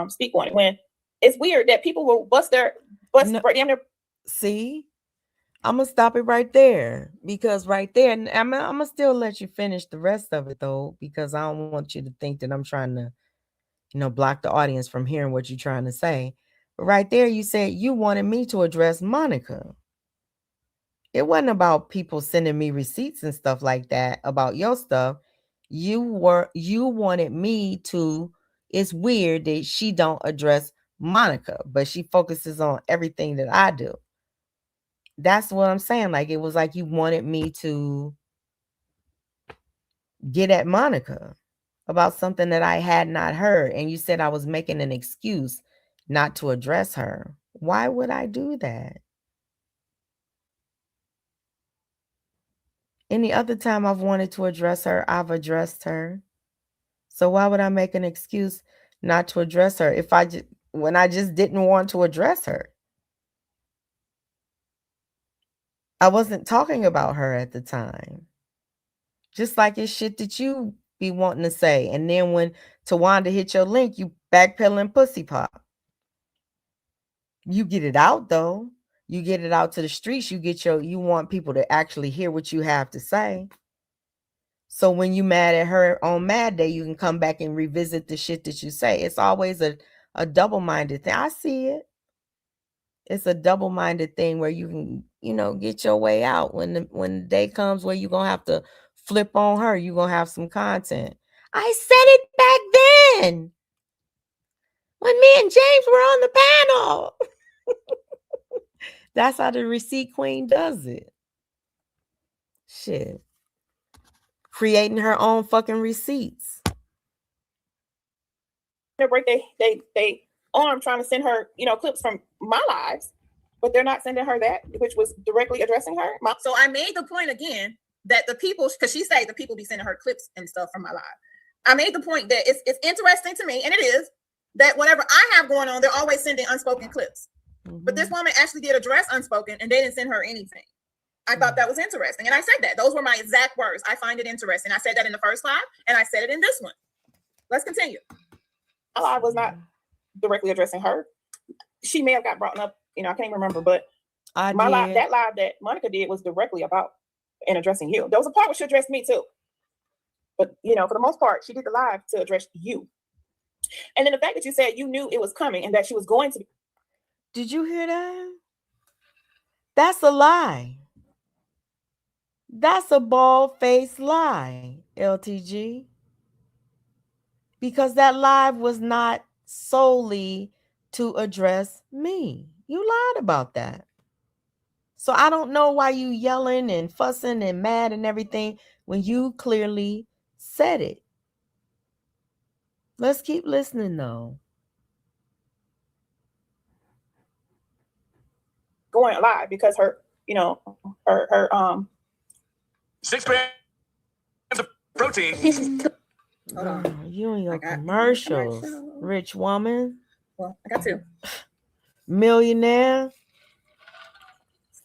speak on it. When it's weird that people will See, I'm going to stop it right there. Because right there, and I'm going to still let you finish the rest of it, though, because I don't want you to think that I'm trying to, block the audience from hearing what you're trying to say. But right there, you said you wanted me to address Monica. It wasn't about people sending me receipts and stuff like that about your stuff. You wanted me to. It's weird that she don't address Monica, but she focuses on everything that I do. That's what I'm saying. Like, it was like you wanted me to get at Monica about something that I had not heard. And you said I was making an excuse not to address her. Why would I do that? Any other time I've wanted to address her, I've addressed her. So why would I make an excuse not to address her when I just didn't want to address her? I wasn't talking about her at the time. Just like it's shit that you be wanting to say. And then when Tawanda hit your link, you backpedaling pussy pop. You get it out though. You get it out to the streets. You want people to actually hear what you have to say. So when you mad at her on Mad Day, you can come back and revisit the shit that you say. It's always a double-minded thing. I see it. It's a double-minded thing where you can, get your way out. When the day comes where you're gonna have to flip on her, you're gonna have some content. I said it back then when me and James were on the panel. That's how the receipt queen does it. Shit. Creating her own fucking receipts. Their birthday, they arm trying to send her, clips from my lives, but they're not sending her that, which was directly addressing her. So I made the point again that the people, because she said the people be sending her clips and stuff from my live. I made the point that it's interesting to me, and it is, that whatever I have going on, they're always sending unspoken clips. Mm-hmm. But this woman actually did address unspoken, and they didn't send her anything. I thought that was interesting. And I said that. Those were my exact words. I find it interesting. I said that in the first live, and I said it in this one. Let's continue. I was not directly addressing her. She may have got brought up, I can't even remember, but that live that Monica did was directly about and addressing you. There was a part where she addressed me too. But, for the most part, she did the live to address you. And then the fact that you said you knew it was coming and that she was going to. Did you hear that? That's a lie. That's a bald-faced lie, LTG. Because that live was not solely to address me. You lied about that. So I don't know why you yelling and fussing and mad and everything when you clearly said it. Let's keep listening though. Going live because her 6 grams of protein. Hold on. You and your commercials, rich woman. Well, I got 2. Millionaire.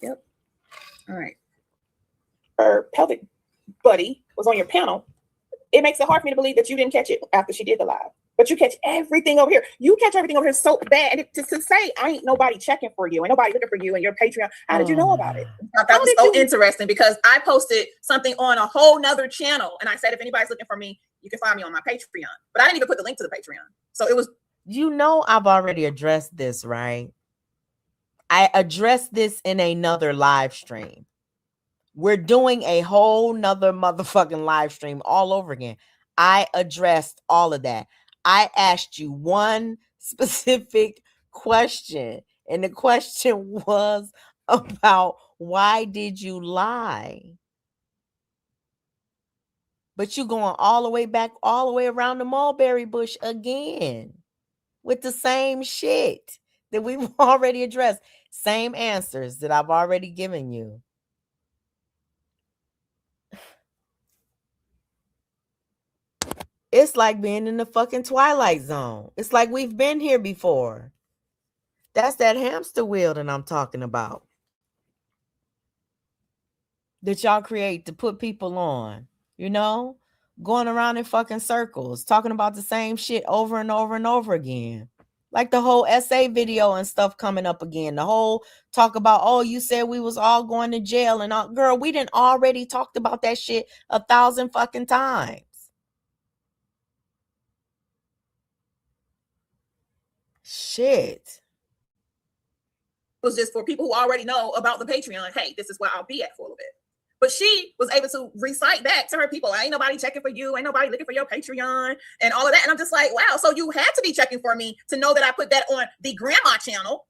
Yep. All right. Her pelvic buddy was on your panel. It makes it hard for me to believe that you didn't catch it after she did the live. But you catch everything over here. You catch everything over here so bad. And to say, I ain't nobody checking for you. Ain't nobody looking for you and your Patreon. How did you know about it? I thought that was so interesting because I posted something on a whole nother channel. And I said, if anybody's looking for me, you can find me on my Patreon. But I didn't even put the link to the Patreon. So it was. I've already addressed this, right? I addressed this in another live stream. We're doing a whole nother motherfucking live stream all over again. I addressed all of that. I asked you one specific question, and the question was about why did you lie? But you going all the way back, all the way around the mulberry bush again with the same shit that we've already addressed. Same answers that I've already given you. It's like being in the fucking Twilight Zone. It's like we've been here before. That's that hamster wheel that I'm talking about. That y'all create to put people on, going around in fucking circles, talking about the same shit over and over and over again. Like the whole essay video and stuff coming up again. The whole talk about, you said we was all going to jail and all. Girl, we done already talked about that shit 1,000 fucking times. Shit. It was just for people who already know about the Patreon. Hey, this is where I'll be at for a little bit. But she was able to recite back to her people, ain't nobody checking for you, ain't nobody looking for your Patreon and all of that. And I'm just like, wow, so you had to be checking for me to know that I put that on the grandma channel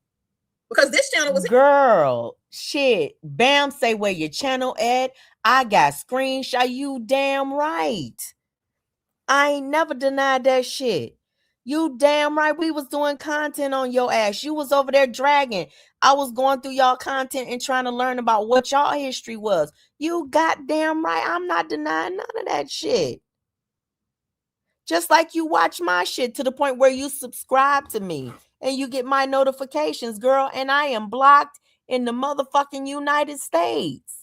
because this channel was. Girl, shit. Bam say where your channel at. I got screenshot. You damn right. I ain't never denied that shit. You damn right we was doing content on your ass. You was over there dragging. I was going through y'all content and trying to learn about what y'all history was. You goddamn right. I'm not denying none of that shit. Just like you watch my shit to the point where you subscribe to me and you get my notifications, girl. And I am blocked in the motherfucking United States.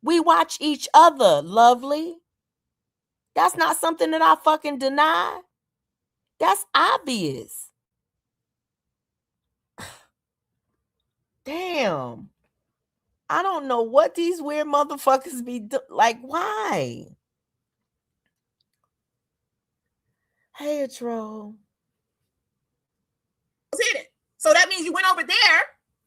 We watch each other, lovely. That's not something that I fucking deny. That's obvious. Damn. I don't know what these weird motherfuckers be like. Why? Hey, a troll. Hidden. So that means you went over there,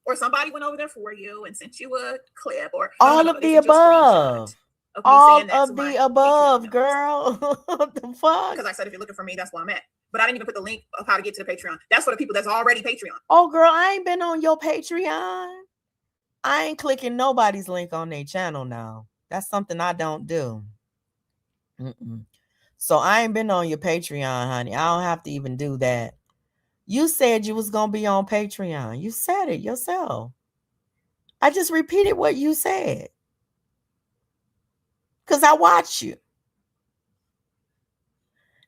or somebody went over there for you and sent you a clip, or all of the above. All of the above, girl. What the fuck? Because I said if you're looking for me, that's where I'm at. But I didn't even put the link of how to get to the Patreon. That's for the people that's already Patreon. Oh, girl, I ain't been on your Patreon. I ain't clicking nobody's link on their channel now. That's something I don't do. So I ain't been on your Patreon, honey. I don't have to even do that. You said you was going to be on Patreon. You said it yourself. I just repeated what you said. Because I watch you.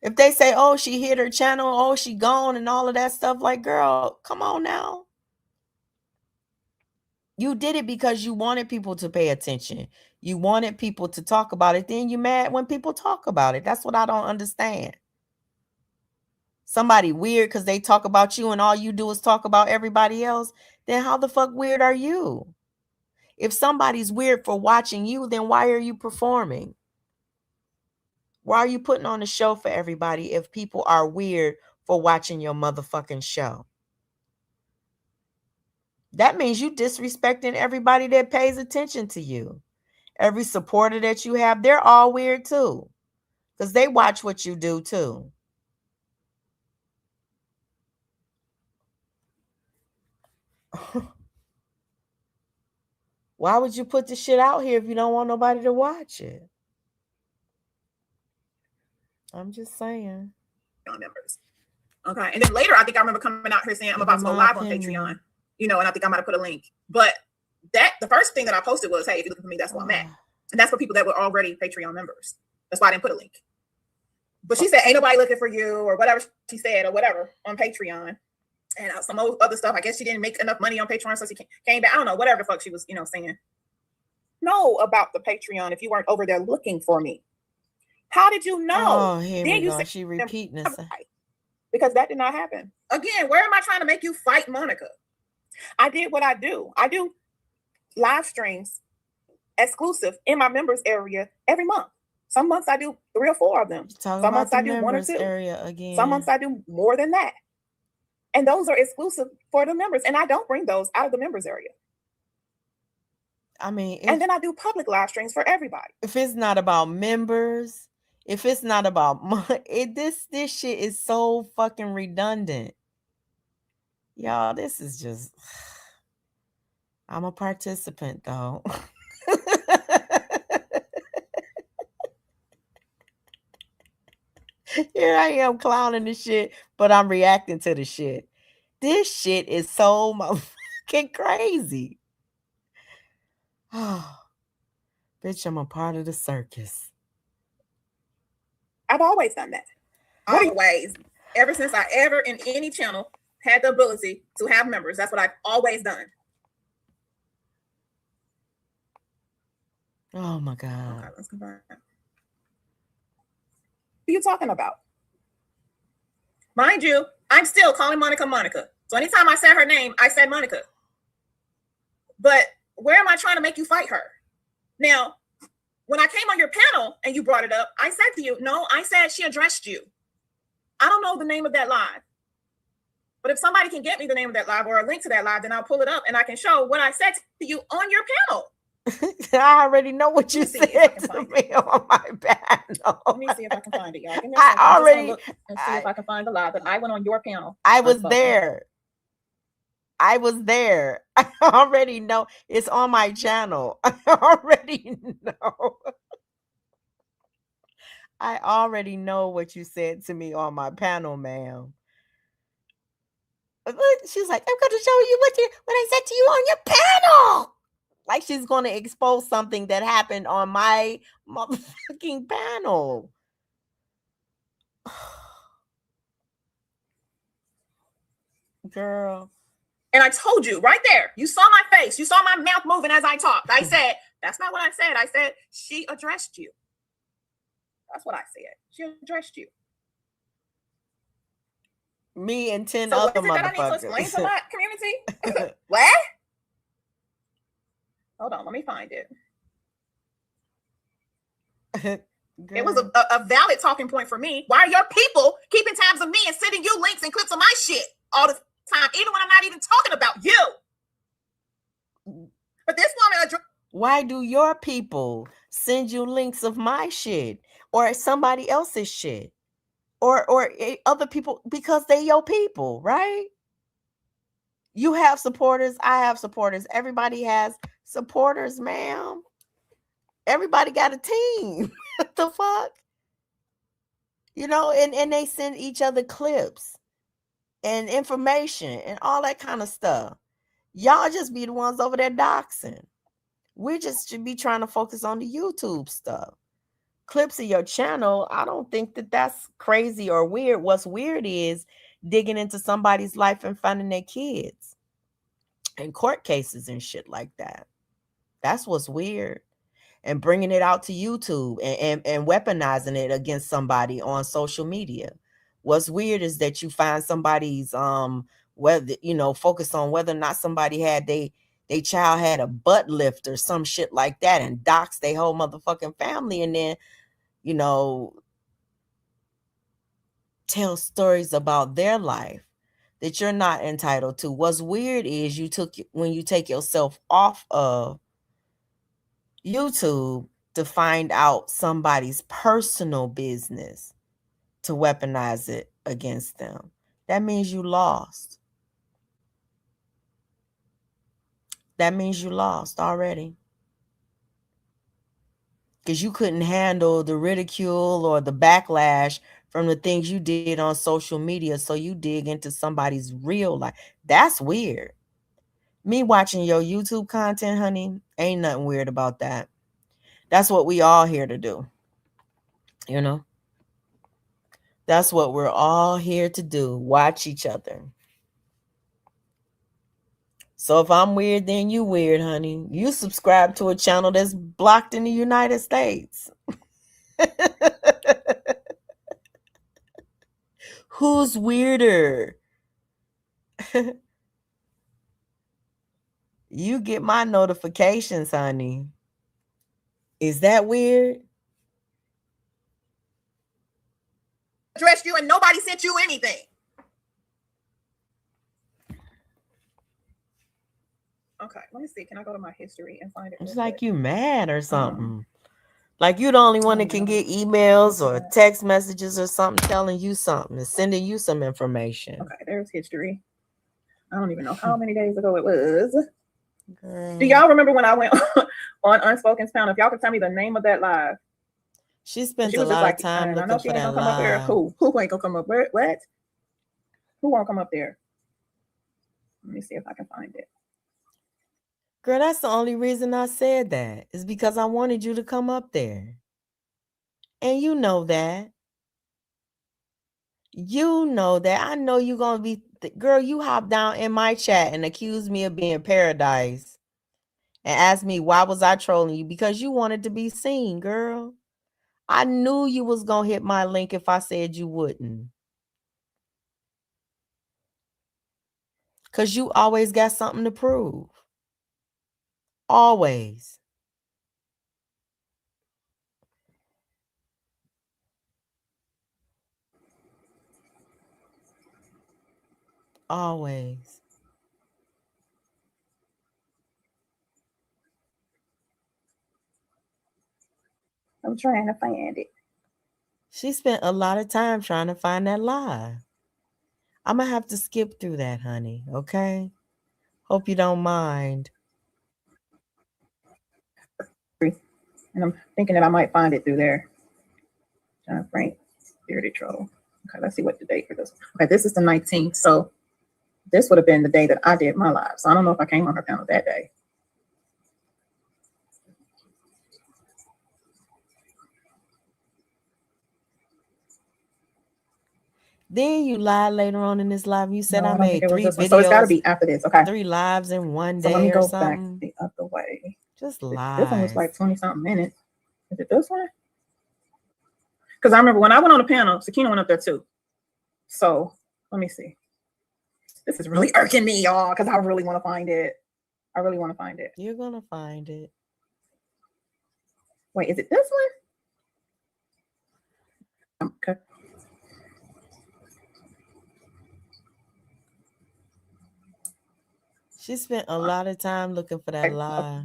If they say, oh, she hit her channel, oh, she gone and all of that stuff, like, girl, come on now. You did it because you wanted people to pay attention. You wanted people to talk about it. Then you mad when people talk about it. That's what I don't understand. Somebody weird because they talk about you and all you do is talk about everybody else. Then how the fuck weird are you? If somebody's weird for watching you, then why are you performing? Why are you putting on a show for everybody if people are weird for watching your motherfucking show? That means you disrespecting everybody that pays attention to you. Every supporter that you have, they're all weird too. Because they watch what you do too. Why would you put this shit out here if you don't want nobody to watch it? I'm just saying. Members. Okay. And then later, I think I remember coming out here saying I'm about to go live on Patreon. You know, and I think I might have put a link. But that the first thing that I posted was, hey, if you're looking for me, that's where I'm at. And that's for people that were already Patreon members. That's why I didn't put a link. But she said, ain't nobody looking for you, or whatever she said, or whatever, on Patreon. And some other stuff. I guess she didn't make enough money on Patreon, so she came back. I don't know, whatever the fuck she was, saying. Know about the Patreon if you weren't over there looking for me. How did you know? Oh, here then we go. She repeating this. Because that did not happen. Again, where am I trying to make you fight Monica? I did what I do. I do live streams exclusive in my members area every month. Some months I do 3 or 4 of them. Some months I do 1 or 2. Area again. Some months I do more than that. And those are exclusive for the members. And I don't bring those out of the members area. I mean, and then I do public live streams for everybody. If it's not about members, if it's not about money, this shit is so fucking redundant. Y'all, this is just, I'm a participant though. Here I am clowning the shit, but I'm reacting to the shit. This shit is so motherfucking crazy. Oh, bitch, I'm a part of the circus. I've always done that. Always. Ever since I ever in any channel had the ability to have members. That's what I've always done. Oh my God. Okay, let's confirm. What are you talking about? Mind you, I'm still calling Monica Monica. So anytime I said her name, I said Monica. But where am I trying to make you fight her? Now, when I came on your panel and you brought it up, I said to you, no, I said she addressed you. I don't know the name of that live. But if somebody can get me the name of that live or a link to that live, then I'll pull it up and I can show what I said to you on your panel. I already know what you said to me on my panel. Let me see if I can find it, y'all. I already and see if I can find the live that I went on your panel. I was there. I already know it's on my channel. I already know. I already know what you said to me on my panel, ma'am. She's like, I'm going to show you what I said to you on your panel. Like she's going to expose something that happened on my motherfucking panel. Girl. And I told you right there, you saw my face, you saw my mouth moving as I talked. I said, That's not what I said. I said she addressed you. That's what I said. She addressed you. Me and 10 So what other is it that I need to explain to motherfuckers. my community? What? Hold on, let me find it. It was a valid talking point for me. Why are your people keeping tabs of me and sending you links and clips of my shit all the time, even when I'm not even talking about you? But this woman, why do your people send you links of my shit or somebody else's shit or other people? Because they your people, right? You have supporters. I have supporters. Everybody has supporters, ma'am. Everybody got a team. What the fuck? You know, and they send each other clips and information and all that kind of stuff. Y'all just be the ones over there doxing. We just should be trying to focus on the YouTube stuff. Clips of your channel, I don't think that that's crazy or weird. What's weird is digging into somebody's life and finding their kids and court cases and shit like that. That's what's weird. And bringing it out to YouTube and weaponizing it against somebody on social media. What's weird is that you find somebody's whether, you know, focus on whether or not somebody had they child had a butt lift or some shit like that and dox their whole motherfucking family, and then, you know, tell stories about their life that you're not entitled to. What's weird is when you take yourself off of YouTube to find out somebody's personal business to weaponize it against them. That means you lost. That means you lost already. Because you couldn't handle the ridicule or the backlash from the things you did on social media, so you dig into somebody's real life. That's weird. Me watching your YouTube content, honey, ain't nothing weird about that. That's what we all here to do. You know? That's what we're all here to do. Watch each other. So if I'm weird, then you weird, honey. You subscribe to a channel that's blocked in the United States. Who's weirder? You get my notifications, honey. Is that weird? addressed you and nobody sent you anything. Okay, let me see. Can I go to my history and find it? It's like you mad or something. Like you the only one that can get emails or text messages or something telling you something and sending you some information. Okay, there's history. I don't even know how many days ago it was. Girl. Do y'all remember when I went on Unspoken's Pound? If y'all could tell me the name of that live. She spends She a was just lot like, of time I looking know she for ain't that gonna come up there. live. Who ain't gonna come up? What? Who won't come up there? Let me see if I can find it. Girl, that's the only reason I said that is because I wanted you to come up there. And you know that. You know that. I know you're going to be... Girl, you hop down in my chat and accuse me of being Paradise and ask me why was I trolling you? Because you wanted to be seen, girl. I knew you was going to hit my link if I said you wouldn't. Because you always got something to prove. Always. Always. I'm trying to find it. She spent a lot of time trying to find that live. I'm going to have to skip through that, honey. Okay? Hope you don't mind. And I'm thinking that I might find it through there. John Frank, Spirited Troll. Okay, let's see what the date for this. Okay, this is the 19th. So this would have been the day that I did my live. So I don't know if I came on her panel that day. Then you lied later on in this live. You said No, I don't made think it was 3 this one. videos. So it's got to be after this. Okay. 3 lives in one So day let me or go back something. the other way. Just This one was lies. like 20 something minutes. Is it this one? Because I remember when I went on the panel, Sakina went up there too. So let me see. This is really irking me, y'all, because I really want to find it. I really want to find it. You're gonna find it. Wait, is it this one? Okay. She spent a lot of time looking for that lie.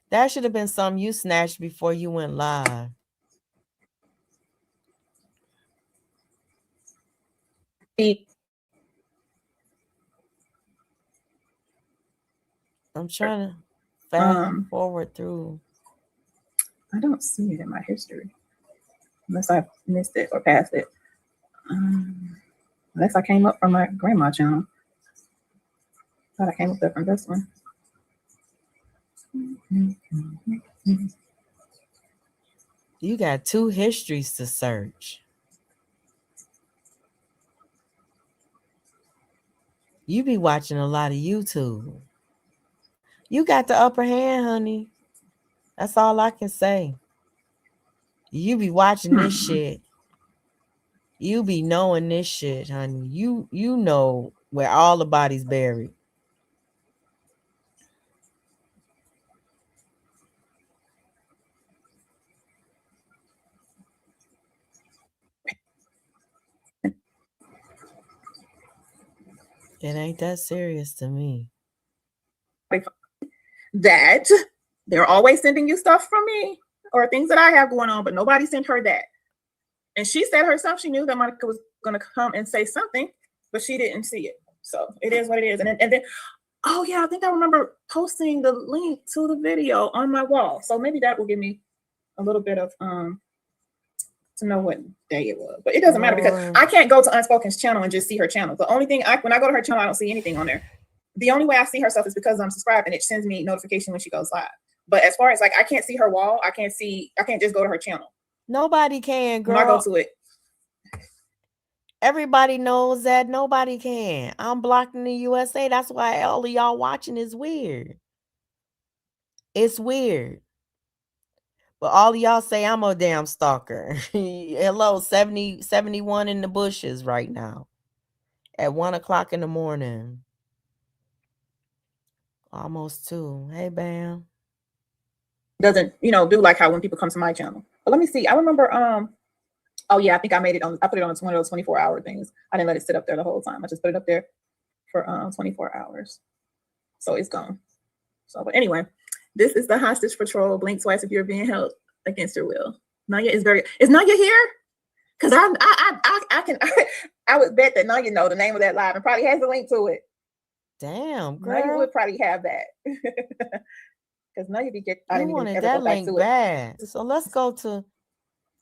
That should have been something you snatched before you went live. I'm trying to fast forward through. I don't see it in my history. Unless I missed it or passed it. Unless I came up from my grandma channel. Thought I came up there from this one. You got 2 histories to search. You be watching a lot of YouTube. You got the upper hand, honey. That's all I can say. You be watching this shit. You be knowing this shit, honey. You know where all the bodies buried. It ain't that serious to me. That they're always sending you stuff from me or things that I have going on, but nobody sent her that. And she said herself she knew that Monica was going to come and say something, but she didn't see it. So it is what it is. And then, oh yeah, I think I remember posting the link to the video on my wall. So maybe that will give me a little bit of to know what day it was. But it doesn't matter because I can't go to Unspoken's channel and just see her channel. The only thing when I go to her channel, I don't see anything on there. The only way I see herself is because I'm subscribed and it sends me notification when she goes live. But as far as like, I can't see her wall. I can't just go to her channel. Nobody can, girl. When I go to it. Everybody knows that nobody can. I'm blocked in the USA. That's why all of y'all watching is weird. It's weird. But all of y'all say I'm a damn stalker. Hello, 71 in the bushes right now. At 1 o'clock in the morning. Almost 2. Hey, Bam. Doesn't, do like how when people come to my channel. But let me see. I remember, oh yeah, I think I put it on one of those 24-hour things. I didn't let it sit up there the whole time. I just put it up there for 24 hours. So it's gone. So, but anyway, this is the hostage patrol. Blink twice if you're being held against your will. Naya is Naya here? Because I would bet that Naya know the name of that live and probably has the link to it. Damn, girl. Naya would probably have that. Because Naya be getting. You wanted that link bad. So let's go to,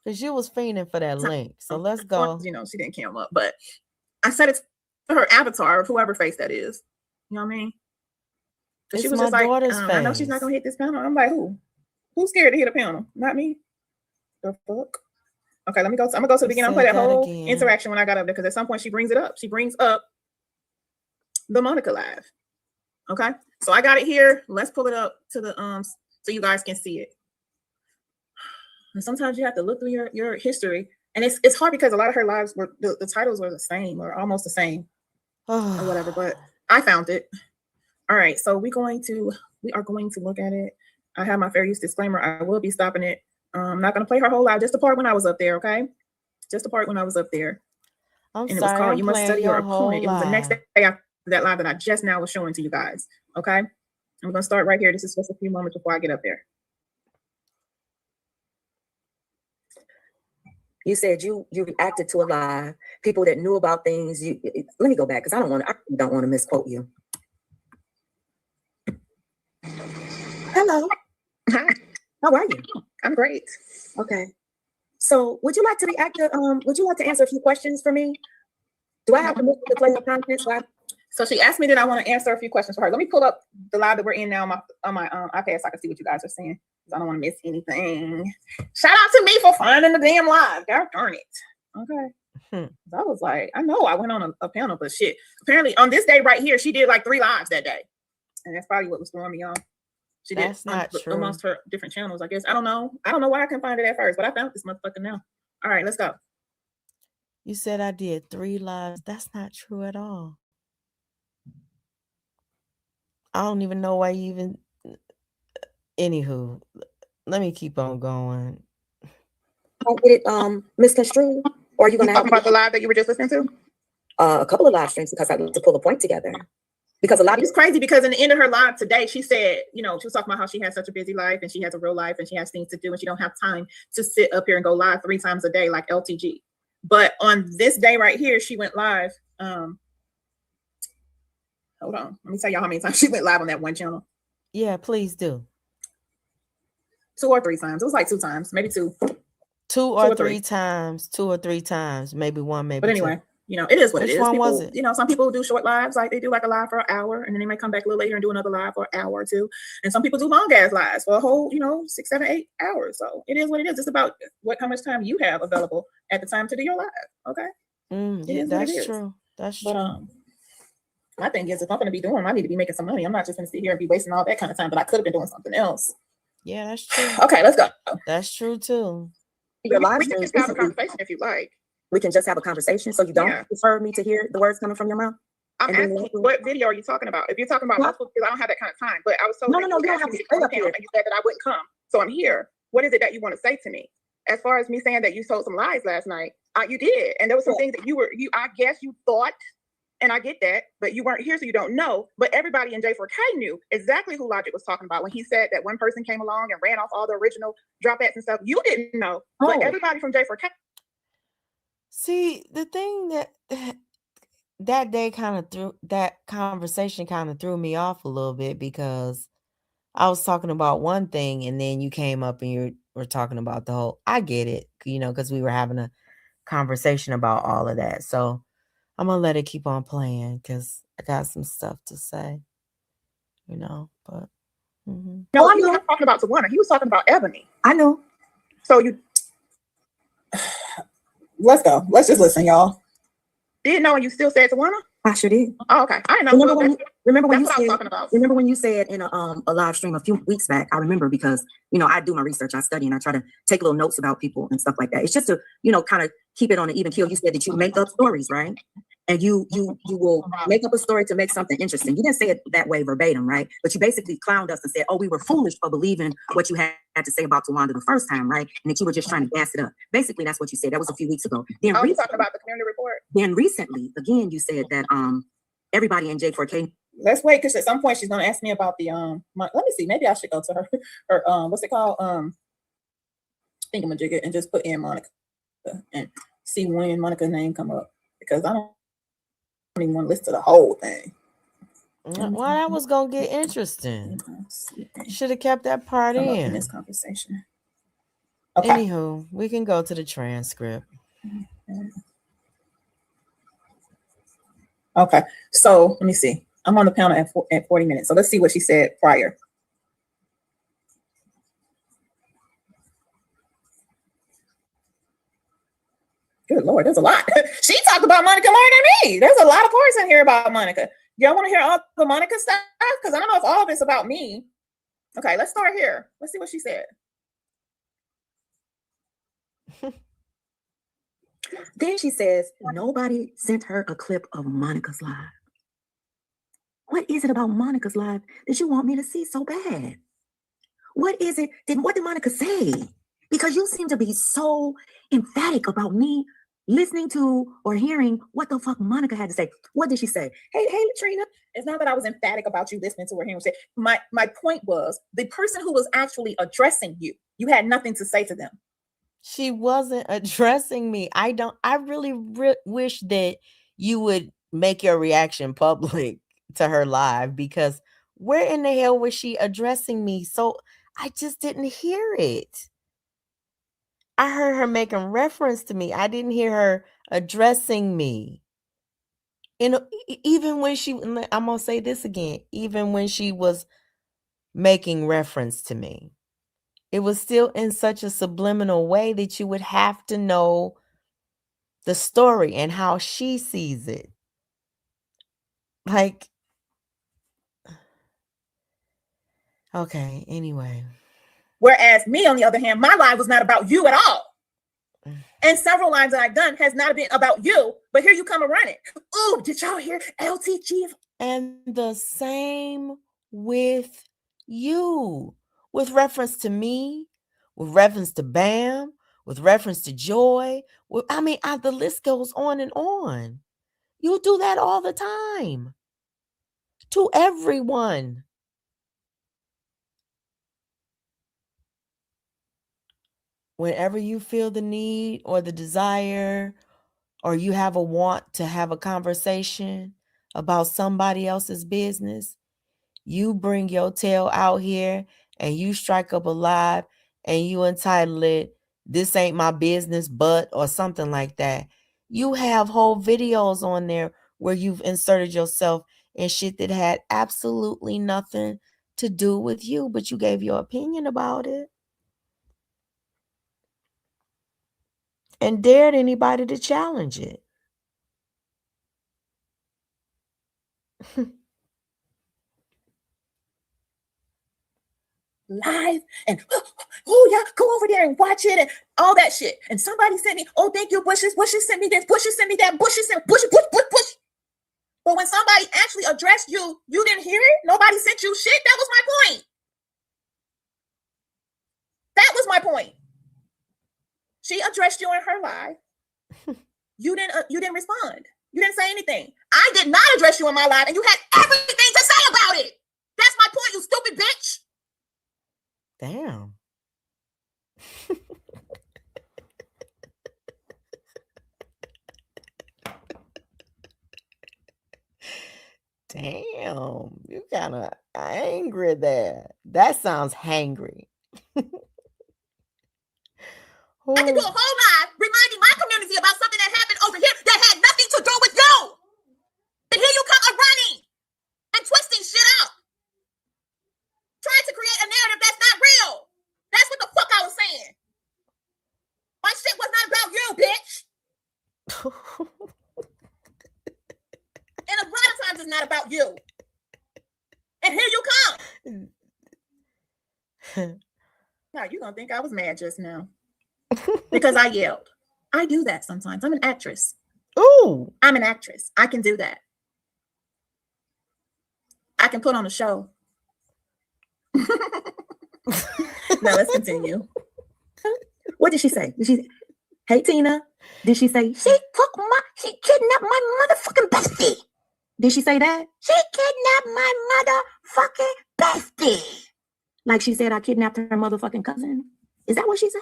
because you was fiending for that link. So let's go. She didn't come up, but I said it's to her avatar, whoever face that is. You know what I mean? It's she was my just daughter's like, face. I know she's not gonna hit this panel. I'm like, who? Who's scared to hit a panel? Not me. The fuck? Okay, let me go. I'm gonna go to the beginning. I'm gonna play that whole interaction when I got up there because at some point she brings it up. She brings up the Monica live. Okay, so I got it here. Let's pull it up to the so you guys can see it. And sometimes you have to look through your history, and it's hard because a lot of her lives were the titles were the same or almost the same or whatever. But I found it. All right, so we are going to look at it. I have my fair use disclaimer. I will be stopping it. I'm not going to play her whole live, just the part when I was up there, okay? Just the part when I was up there. And it was called You Must Study Your Opponent. It was the next day after that live that I just now was showing to you guys, okay? I'm going to start right here. This is just a few moments before I get up there. You said you reacted to a live. People that knew about things. Let me go back because I don't want to misquote you. Hello. Hi. How are you? I'm great. Okay. So would you like to react would you like to answer a few questions for me? Do I have permission to play the content? So she asked me that I want to answer a few questions for her. Let me pull up the live that we're in now on my iPad so I can see what you guys are saying. I don't want to miss anything. Shout out to me for finding the damn live. God darn it. Okay. I was like, I know I went on a panel, but shit. Apparently on this day right here, she did like 3 lives that day. And that's probably what was throwing me off. She did That's not true. amongst her different channels, I guess. I don't know why I couldn't find it at first, but I found this motherfucker now. All right, let's go. You said I did 3 lives. That's not true at all. I don't even know why you even. Anywho, let me keep on going. Don't get it misconstrued, or are you You gonna have talking about the live that you were just listening to? a couple of live streams because I need to pull a point together. Because a lot of It's crazy because in the end of her live today, she said, you know, she was talking about how she has such a busy life and she has a real life and she has things to do and she don't have time to sit up here and go live 3 times a day like LTG. But on this day right here, she went live. Hold on, let me tell y'all how many times she went live on that one channel. Yeah, please do. 2 or 3 times. It was like 2 times, maybe 2. 2 or 3 3 times. 2 or 3 times. Maybe 1, maybe But 2. anyway, you know, it is what Which it is. one People, was it? you know, some people do short lives, like they do like a live for an hour and then they might come back a little later and do another live for an hour or 2. And some people do long ass lives for a whole, you know, 6, 7, 8 hours. So it is what it is. It's about how much time you have available at the time to do your live. Okay. Yeah, that's true. That's true. But my thing is, if I'm going to be doing, I need to be making some money. I'm not just going to sit here and be wasting all that kind of time, but I could have been doing something else. Yeah, that's true. Okay, let's go. That's true too. your live We can streams. just have a conversation if you like. We can just have a conversation, so you don't Yeah. prefer me to hear the words coming from your mouth. I'm And then asking later- what video are you talking about? If you're talking about What? multiple videos, I don't have that kind of time. But I was told No, that no, you you don't asked have me to come stay up down, here. and you said that I wouldn't come. So I'm here. What is it that you want to say to me? As far as me saying that you told some lies last night, you did, and there was some things that I guess you thought, and I get that, but you weren't here, so you don't know. But everybody in J4K knew exactly who Logic was talking about when he said that one person came along and ran off all the original dropbacks and stuff. You didn't know, but Oh. everybody from J4K. See, the thing that day that conversation kind of threw me off a little bit because I was talking about one thing and then you came up and you were talking about the whole. I get it, you know, because we were having a conversation about all of that. So I'm gonna let it keep on playing because I got some stuff to say, you know. But No, he wasn't talking about Tawana. He was talking about Ebony. I know. So you. Let's go. Let's just listen, y'all. Didn't know, and you still said Tawana? I sure did. Oh, okay. I know. Remember Well, when that's you what I was said? talking about. Remember when you said in a live stream a few weeks back? I remember because you know I do my research, I study, and I try to take little notes about people and stuff like that. It's just to kind of keep it on an even keel. You said that you make up stories, right? And you will make up a story to make something interesting. You didn't say it that way verbatim, right? But you basically clowned us and said, "Oh, we were foolish for believing what you had to say about Tawanda the first time, right? And that you were just trying to gas it up." Basically, that's what you said. That was a few weeks ago. Then Oh, you talking about the community report? Then recently, again, you said that everybody in J4K. Let's wait, because at some point she's gonna ask me about the let me see, maybe I should go to her what's it called? Thingamajigger and just put in Monica and see when Monica's name come up, because I don't even want to listen to the whole thing. well, that was gonna get interesting. Should have kept that part Come up in this conversation. Okay. Anywho, we can go to the transcript. Okay, so let me see. I'm on the panel at 40 minutes. So let's see what she said prior. Good Lord, there's a lot. She talked about Monica more than me. There's a lot of parts in here about Monica. Y'all want to hear all the Monica stuff? Because I don't know if all of it's about me. Okay, let's start here. Let's see what she said. Then she says, nobody sent her a clip of Monica's live. What is it about Monica's live that you want me to see so bad? What is it? What did Monica say? Because you seem to be so emphatic about me listening to or hearing what the fuck Monica had to say. What did she say? Hey, Latrina. It's not that I was emphatic about you listening to her hearing. My point was the person who was actually addressing you, you had nothing to say to them. She wasn't addressing me. I really wish that you would make your reaction public to her live, because where in the hell was she addressing me? So I just didn't hear it. I heard her making reference to me. I didn't hear her addressing me. And even when I'm going to say this again, even when she was making reference to me, it was still in such a subliminal way that you would have to know the story and how she sees it. Like, Okay, anyway. Whereas me, on the other hand, my live was not about you at all. And several lives that I've done has not been about you, but here you come and run it. Oh, did y'all hear LTG? And the same with you, with reference to me, with reference to Bam, with reference to Joy. The list goes on and on. You do that all the time to everyone. Whenever you feel the need or the desire, or you have a want to have a conversation about somebody else's business, you bring your tail out here and you strike up a live and you entitle it, "This Ain't My Business, But," or something like that. You have whole videos on there where you've inserted yourself in shit that had absolutely nothing to do with you, but you gave your opinion about it and dared anybody to challenge it. Live and oh yeah, go over there and watch it and all that shit. And somebody sent me, oh, thank you, Bushes. Bushes sent me this, Bushes sent me that, Bushes sent Bush. But when somebody actually addressed you, you didn't hear it. Nobody sent you shit. That was my point. That was my point. She addressed you in her live. You didn't respond. You didn't say anything. I did not address you in my live, and you had everything to say about it. That's my point, you stupid bitch. Damn. Damn, you kind of angry there. That sounds hangry. I can do a whole live reminding my community about something that happened over here that had nothing to do with you. And here you come running and twisting shit up. Trying to create a narrative that's not real. That's what the fuck I was saying. My shit was not about you, bitch. And a lot of times it's not about you. And here you come. Now you're gonna think I was mad just now. Because I yelled. I do that sometimes. I'm an actress. Ooh. I'm an actress. I can do that. I can put on a show. Now let's continue. What did she say? Hey Tina, did she say she kidnapped my motherfucking bestie? Did she say that? She kidnapped my motherfucking bestie. Like she said I kidnapped her motherfucking cousin. Is that what she said?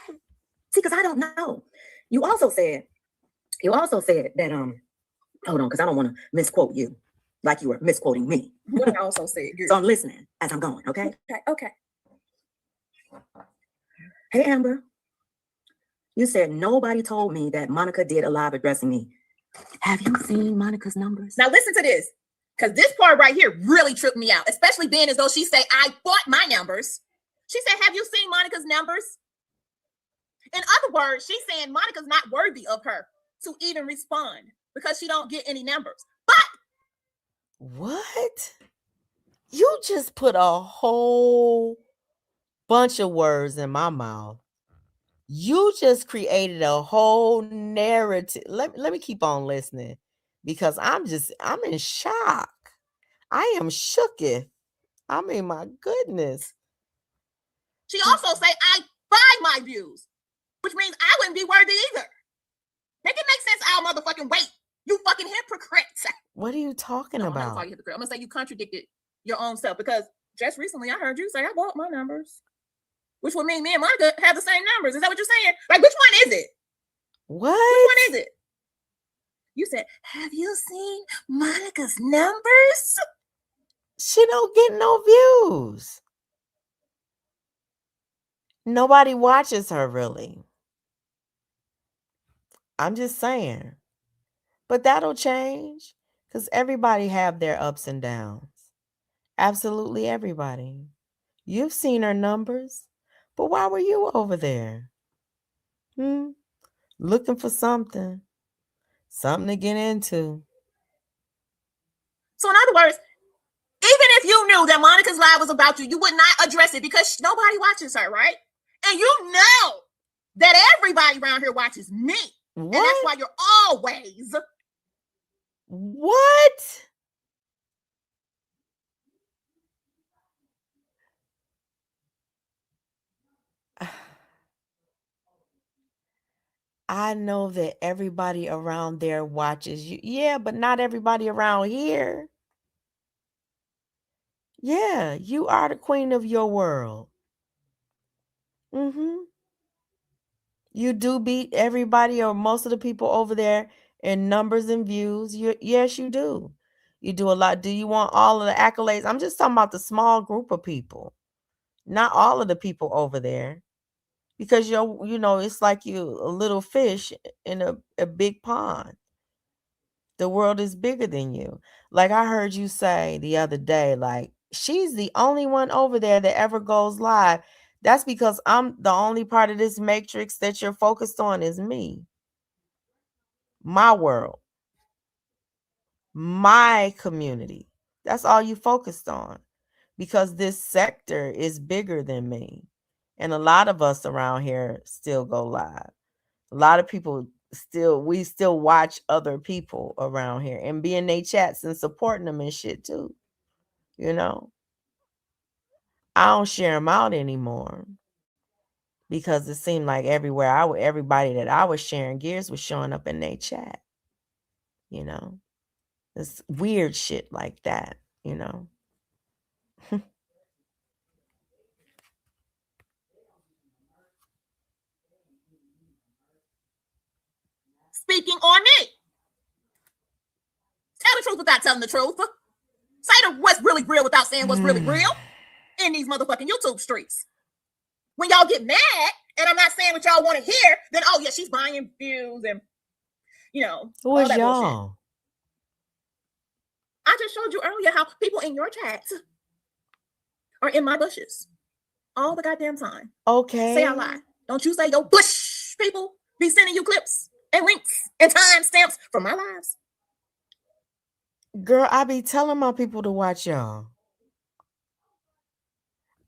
See, because I don't know. You also said that hold on, because I don't want to misquote you like you were misquoting me. What did I also say? So I'm listening as I'm going, okay? Okay. Hey Amber, you said nobody told me that Monica did a live addressing me. Have you seen Monica's numbers? Now listen to this, because this part right here really tripped me out, especially being as though she said I fought my numbers. She said, have you seen Monica's numbers? In other words, she's saying Monica's not worthy of her to even respond because she don't get any numbers. But what? You just put a whole bunch of words in my mouth. You just created a whole narrative. Let me keep on listening because I'm in shock. I am shooketh. I mean, my goodness. She also say I buy my views, which means I wouldn't be worthy either. Make it make sense, I'll motherfucking wait. You fucking hypocrites. What are you talking about? I'm not calling you hypocrite. I'm gonna say you contradicted your own self because just recently I heard you say I bought my numbers, which would mean me and Monica have the same numbers. Is that what you're saying? Like, which one is it? What? Which one is it? You said, have you seen Monica's numbers? She don't get no views. Nobody watches her really. I'm just saying. But that'll change because everybody have their ups and downs. Absolutely everybody. You've seen her numbers, but why were you over there? Looking for something to get into. So in other words, even If you knew that Monica's live was about you, you would not address it because nobody watches her, right? And you know that everybody around here watches me. And that's What? why you're always What? I know that everybody around there watches you. Yeah, but not everybody around here. Yeah, you are the queen of your world. Mm-hmm. You do beat everybody or most of the people over there in numbers and views. Yes, you do. You do a lot. Do you want all of the accolades? I'm just talking about the small group of people, not all of the people over there. Because it's like you a little fish in a big pond. The world is bigger than you. Like I heard you say the other day, like, she's the only one over there that ever goes live. That's because I'm the only part of this matrix that you're focused on is me. My world. My community. That's all you focused on. Because this sector is bigger than me. And a lot of us around here still go live. A lot of people we still watch other people around here and be in their chats and supporting them and shit too. I don't share them out anymore because it seemed like everybody that I was sharing gears was showing up in their chat. It's weird shit like that. speaking on me. Tell the truth without telling the truth. Say what's really real without saying what's really real in these motherfucking YouTube streets. When y'all get mad, and I'm not saying what y'all want to hear, then oh yeah, she's buying views and Who is all that y'all? bullshit. I just showed you earlier how people in your chats are in my bushes all the goddamn time. Okay. Say I lie. Don't you say your bush people be sending you clips and links and timestamps from my lives. Girl, I be telling my people to watch y'all.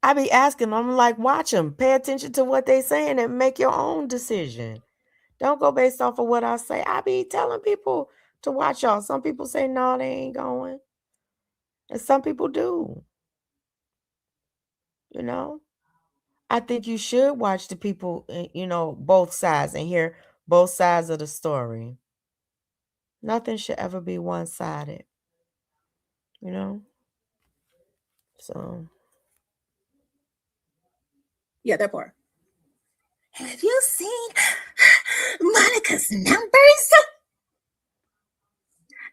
I be asking them, like, watch them. Pay attention to what they saying and make your own decision. Don't go based off of what I say. I be telling people to watch y'all. Some people say, no, they ain't going. And some people do. I think you should watch the people, both sides and hear both sides of the story. Nothing should ever be one-sided. So. Yeah, that part. Have you seen Monica's numbers?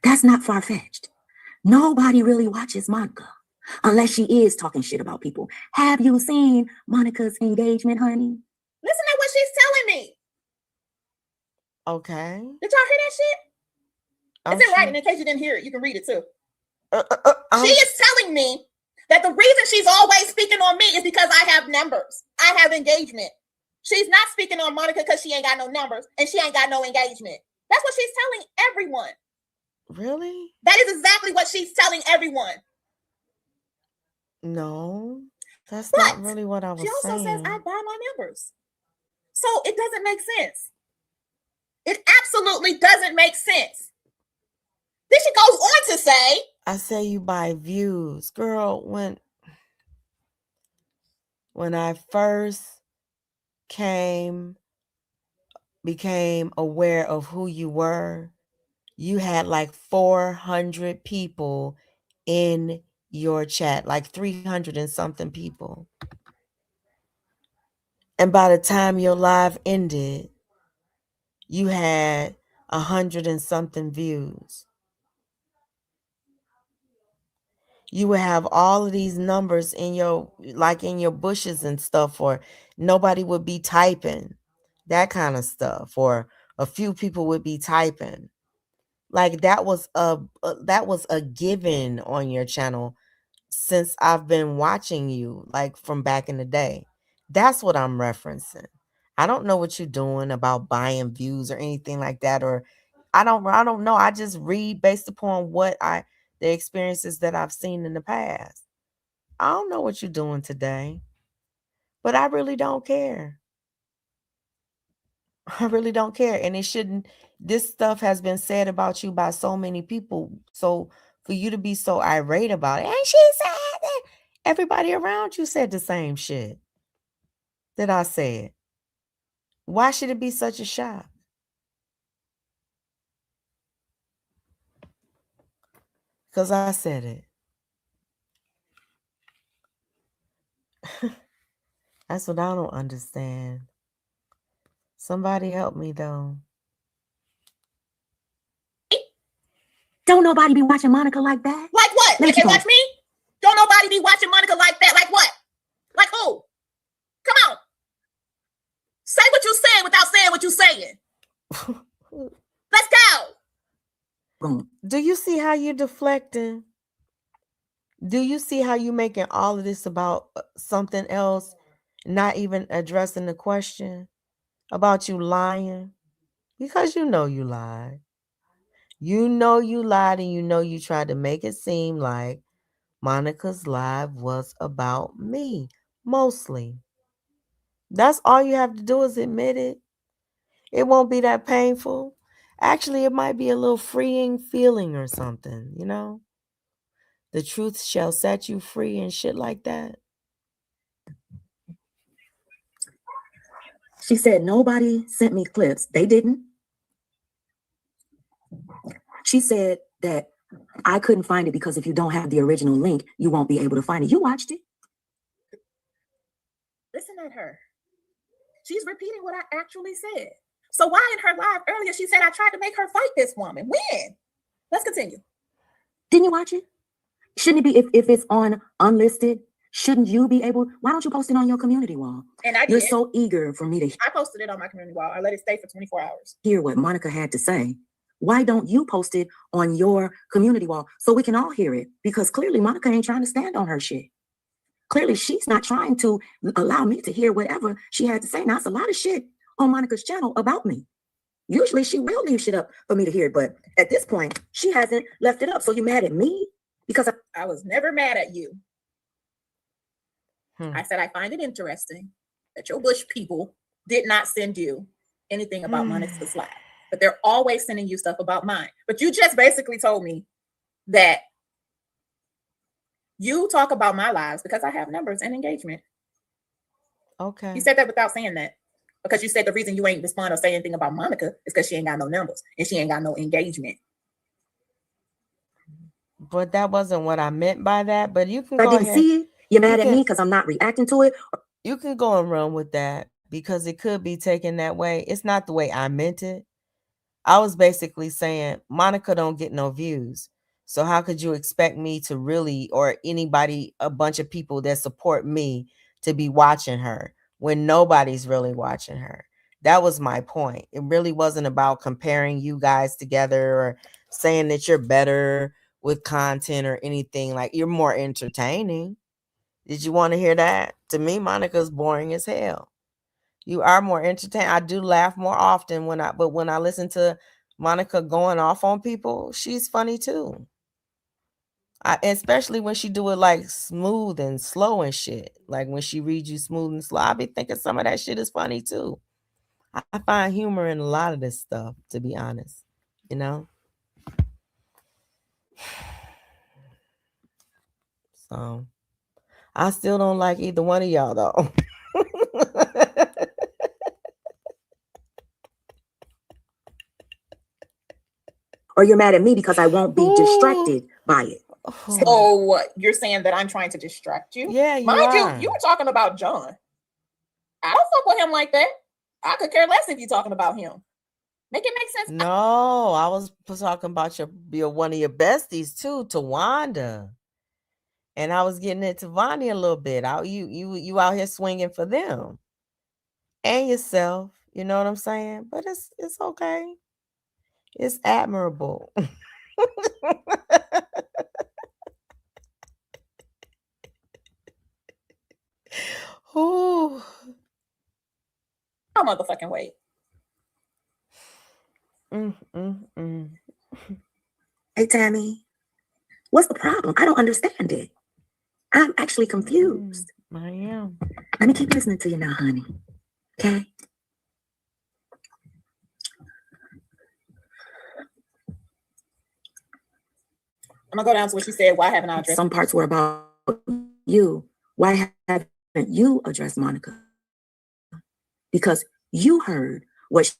That's not far-fetched. Nobody really watches Monica unless she is talking shit about people. Have you seen Monica's engagement, honey? Listen to what she's telling me. Okay. Did y'all hear that shit? It's in writing. In case you didn't hear it, you can read it too. She is telling me that the reason she's always speaking on me is because I have numbers. I have engagement. She's not speaking on Monica because she ain't got no numbers and she ain't got no engagement. That's what she's telling everyone. Really? That is exactly what she's telling everyone. No, that's not really what I was saying. She also says I buy my numbers. So it doesn't make sense. It absolutely doesn't make sense. Then she goes on to say, I say you buy views. Girl, when I first became aware of who you were, you had like 400 people in your chat, like 300 and something people. And by the time your live ended, you had 100 and something views. You would have all of these numbers in your bushes and stuff, or nobody would be typing, that kind of stuff, or a few people would be typing. Like that was a given on your channel since I've been watching you, like from back in the day. That's what I'm referencing. I don't know what you're doing about buying views or anything like that, or I don't know. I just read based upon the experiences that I've seen in the past. I don't know what you're doing today, but I really don't care. I really don't care. And it shouldn't, this stuff has been said about you by so many people. So for you to be so irate about it, and she said that everybody around you said the same shit that I said. Why should it be such a shock? Because I said it. That's what I don't understand. Somebody help me though. Don't nobody be watching Monica like that. Like what? Let me If they keep watch me? Don't nobody be watching Monica like that. Like what? Like who? Come on. Say what you saying without saying what you saying. Let's go. Do you see how you're deflecting? Do you see how you making all of this about something else, not even addressing the question about you lying? Because you know you lied. You know you lied, and you know you tried to make it seem like Monica's live was about me, mostly. That's all you have to do is admit it. It won't be that painful. Actually, it might be a little freeing feeling or something, you know? The truth shall set you free and shit like that. She said nobody sent me clips. They didn't. She said that I couldn't find it because if you don't have the original link, you won't be able to find it. You watched it. Listen at her. She's repeating what I actually said. So why in her live earlier she said I tried to make her fight this woman? When? Let's continue. Didn't you watch it? Shouldn't it be if it's on unlisted? Shouldn't you be able? Why don't you post it on your community wall? And I You're did. so eager for me to I posted it on my community wall. I let it stay for 24 hours. hear what Monica had to say. Why don't you post it on your community wall so we can all hear it? Because clearly Monica ain't trying to stand on her shit. Clearly she's not trying to allow me to hear whatever she had to say. Now, it's a lot of shit on Monica's channel about me. Usually she will leave shit up for me to hear, but at this point, she hasn't left it up. So you mad at me? Because I was never mad at you. Hmm. I said I find it interesting that your Bush people did not send you anything about Monica's live, but they're always sending you stuff about mine. But you just basically told me that you talk about my lives because I have numbers and engagement. Okay. You said that without saying that. Because you said the reason you ain't respond or say anything about Monica is because she ain't got no numbers and she ain't got no engagement. But that wasn't what I meant by that. But you can I go didn't ahead. see it. You're mad You at can- me because I'm not reacting to it. You can go and run with that because it could be taken that way. It's not the way I meant it. I was basically saying Monica don't get no views. So how could you expect me to really, or anybody, a bunch of people that support me to be watching her when nobody's really watching her? That was my point. It really wasn't about comparing you guys together or saying that you're better with content or anything. Like, you're more entertaining. Did you want to hear that? To me, Monica's boring as hell. You are more entertaining. I do laugh more often when I listen to Monica going off on people, she's funny too. Especially when she do it like smooth and slow and shit. Like when she reads you smooth and slow, I be thinking some of that shit is funny too. I find humor in a lot of this stuff, to be honest. You know? So I still don't like either one of y'all though. Or you're mad at me because I won't be distracted by it. So you're saying that I'm trying to distract you? Yeah, you Mind are. you were talking about John. I don't fuck with him like that. I could care less if you're talking about him. Make it make sense. No, I was talking about your one of your besties too, Tawanda. And I was getting into Vonnie a little bit. You out here swinging for them and yourself. You know what I'm saying? But it's okay. It's admirable. Ooh. No motherfucking way. Hey, Tammy, what's the problem? I don't understand it. I'm actually confused. I am. Let me keep listening to you now, honey. Okay? I'm gonna go down to what you said. Why haven't I addressed? Some parts were about you. Why haven't you addressed Monica? Because you heard what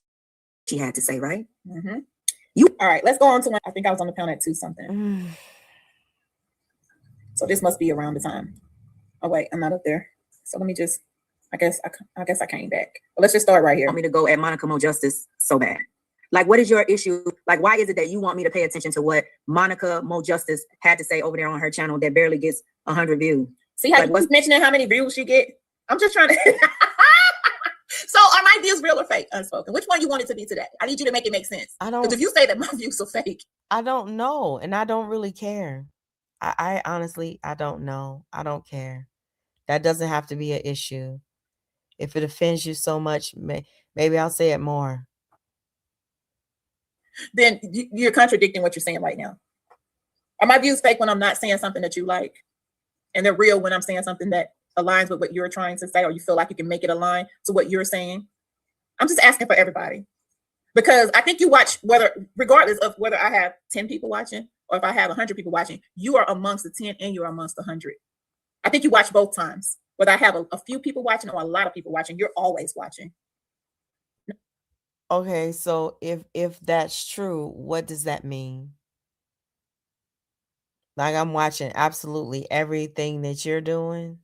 she had to say, right? Mm-hmm. You. All right, let's go on to one. I think I was on the pound at 2 something. Mm. So this must be around the time. Oh wait, I'm not up there. So let me just. I guess I came back. But let's just start right here. Want me to go at Monica Mo Justice so bad? Like, what is your issue? Like, why is it that you want me to pay attention to what Monica Mo Justice had to say over there on her channel that barely gets 100 views? See how Like, you what's keep mentioning how many views she get? I'm just trying to. So are my views real or fake? Unspoken. Which one you want it to be today? I need you to make it make sense. I Because don't. if you say that my views are fake, I don't know, and I don't really care. I honestly, I don't know. I don't care. That doesn't have to be an issue. If it offends you so much, maybe I'll say it more. then you're contradicting what you're saying right now. Are my views fake when I'm not saying something that you like? And they're real when I'm saying something that aligns with what you're trying to say, or you feel like you can make it align to what you're saying? I'm just asking for everybody. Because I think you watch, regardless of whether I have 10 people watching or if I have 100 people watching, you are amongst the 10 and you're amongst the 100. I think you watch both times. Whether I have a few people watching or a lot of people watching, you're always watching. Okay, so if that's true, what does that mean? Like, I'm watching absolutely everything that you're doing,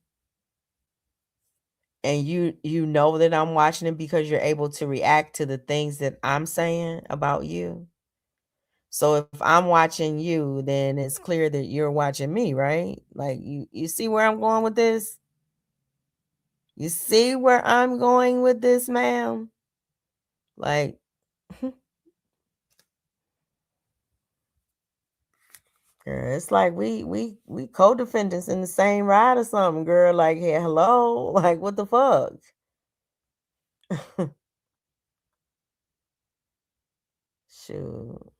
and you know that I'm watching it because you're able to react to the things that I'm saying about you. So if I'm watching you, then it's clear that you're watching me, right? Like, you see where I'm going with this? You see where I'm going with this, ma'am? Like, girl, it's like we co-defendants in the same ride or something, girl. Like, hey, hello, like, what the fuck? Shoot.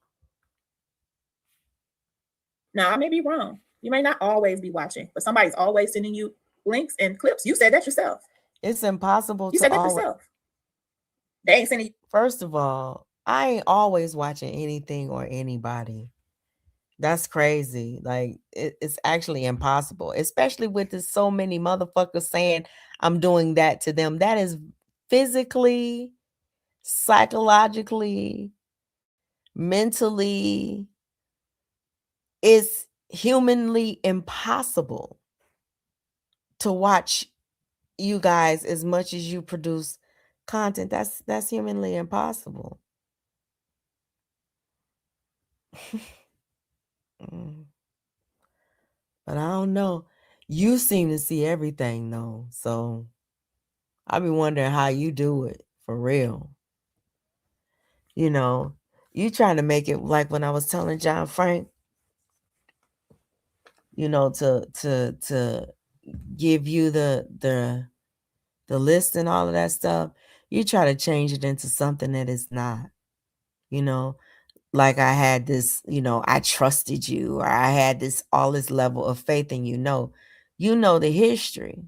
Now, I may be wrong. You may not always be watching, but somebody's always sending you links and clips. You said that yourself. It's impossible You to said that always. yourself. They ain't sending you. First of all, I ain't always watching anything or anybody. That's crazy. Like, it's actually impossible, especially with this, so many motherfuckers saying I'm doing that to them. That is physically, psychologically, mentally, it's humanly impossible to watch you guys as much as you produce content. That's humanly impossible. But I don't know. You seem to see everything though. So I be wondering how you do it for real. You know, you trying to make it like when I was telling John Frank, you know, to give you the list and all of that stuff. You try to change it into something that it's not, you know, like I had this, you know, I trusted you, or I had this all this level of faith in you. No, you know the history.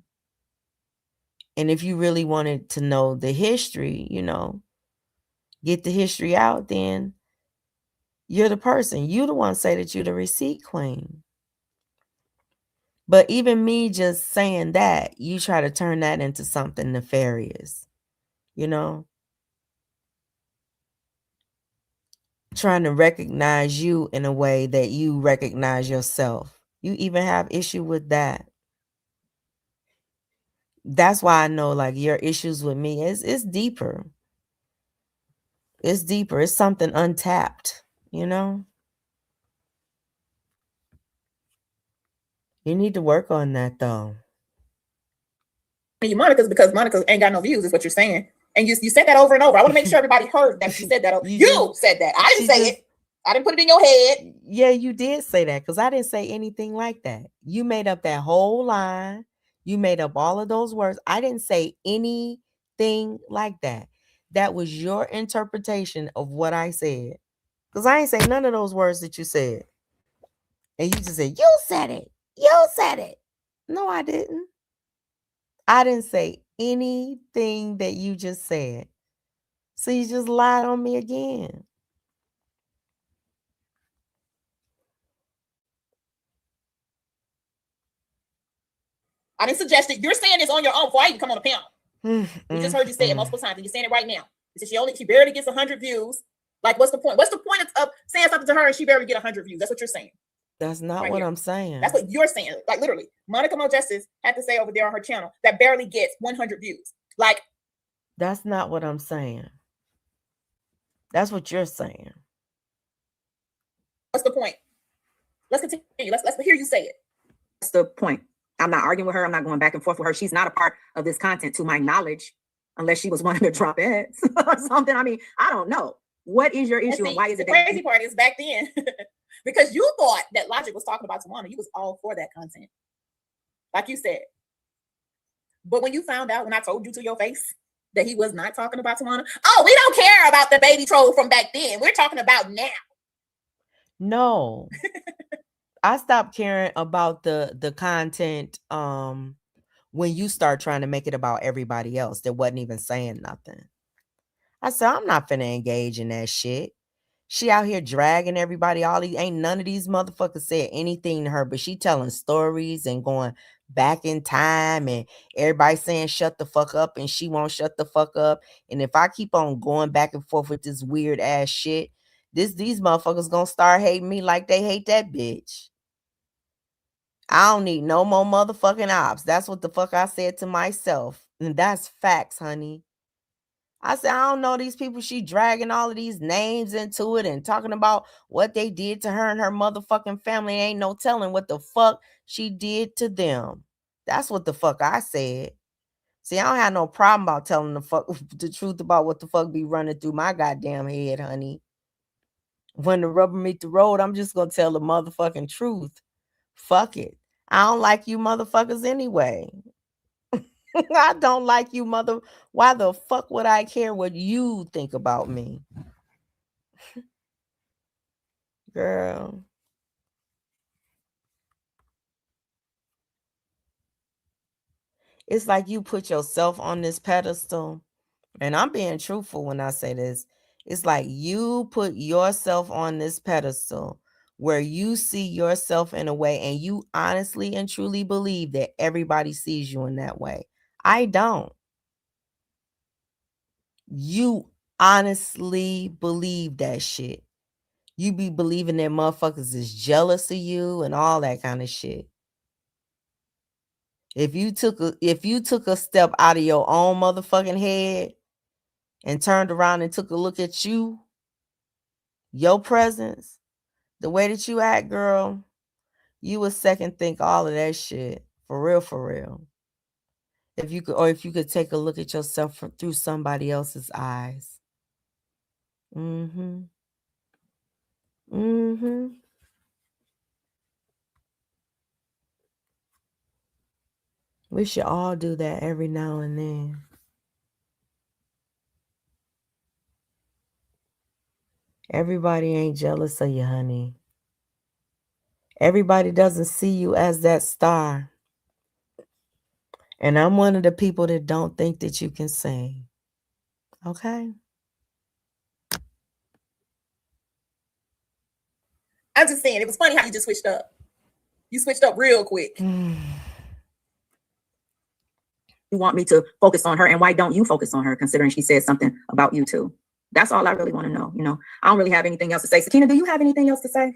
And if you really wanted to know the history, you know, get the history out, then you're the person. You the one say that you're the receipt queen. But even me just saying that, you try to turn that into something nefarious, you know? Trying to recognize you in a way that you recognize yourself. You even have issue with that. That's why I know, like, your issues with me it's deeper. It's deeper. It's something untapped, you know? You need to work on that though. You Monica's because Monica ain't got no views, is what you're saying. And you said that over and over. I want to make sure everybody heard that you said that. You said that. I didn't say it. I didn't put it in your head. Yeah, you did say that, because I didn't say anything like that. You made up that whole line. You made up all of those words. I didn't say anything like that. That was your interpretation of what I said. Because I ain't say none of those words that you said. And you just said, you said it. You said it. No, I didn't. I didn't say anything that you just said. So you just lied on me again. I didn't suggest it. You're saying this on your own before I even come on the panel. We just heard you say it Mm. multiple times, and you're saying it right now. You said she barely gets 100 views. Like, what's the point? What's the point of saying something to her and she barely get 100 views? That's what you're saying. That's not Right what here. I'm saying. That's what you're saying. Like, literally, Monica Mo Justice had to say over there on her channel that barely gets 100 views. Like, That's not what I'm saying. That's what you're saying. what's the point? Let's continue. Let's hear you say it. That's the point. I'm not arguing with her. I'm not going back and forth with her. She's not a part of this content, to my knowledge, unless she was wanting to drop ads or something. I mean, I don't know. What is your issue, and why is it the crazy part is back then, because you thought that Logic was talking about Tawana, you was all for that content, like you said. But when you found out, when I told you to your face that he was not talking about Tawana, oh, we don't care about the baby troll from back then. We're talking about now. No. I stopped caring about the content when you start trying to make it about everybody else that wasn't even saying nothing. I said, I'm not finna engage in that shit. She out here dragging everybody. Ain't none of these motherfuckers said anything to her, but she telling stories and going back in time, and everybody saying shut the fuck up, and she won't shut the fuck up. And if I keep on going back and forth with this weird ass shit, these motherfuckers gonna start hating me like they hate that bitch. I don't need no more motherfucking ops. That's what the fuck I said to myself. And that's facts, honey. I said, I don't know these people. She dragging all of these names into it and talking about what they did to her and her motherfucking family. Ain't no telling what the fuck she did to them. That's what the fuck I said. See, I don't have no problem about telling the truth about what the fuck be running through my goddamn head, honey. When the rubber meet the road, I'm just gonna tell the motherfucking truth. Fuck it. I don't like you motherfuckers anyway. I don't like you, mother. Why the fuck would I care what you think about me? Girl. It's like you put yourself on this pedestal. And I'm being truthful when I say this. It's like you put yourself on this pedestal where you see yourself in a way and you honestly and truly believe that everybody sees you in that way. I don't. You honestly believe that shit. You be believing that motherfuckers is jealous of you and all that kind of shit. If you took a step out of your own motherfucking head and turned around and took a look at you, your presence, the way that you act, girl, you would second think all of that shit. For real, for real. If you could take a look at yourself through somebody else's eyes. Mm-hmm. Mm-hmm. We should all do that every now and then. Everybody ain't jealous of you, honey. Everybody doesn't see you as that star. And I'm one of the people that don't think that you can sing. Okay? I'm just saying, it was funny how you just switched up. You switched up real quick. You want me to focus on her, and why don't you focus on her, considering she said something about you too? That's all I really want to know. You know, I don't really have anything else to say. Sakina, do you have anything else to say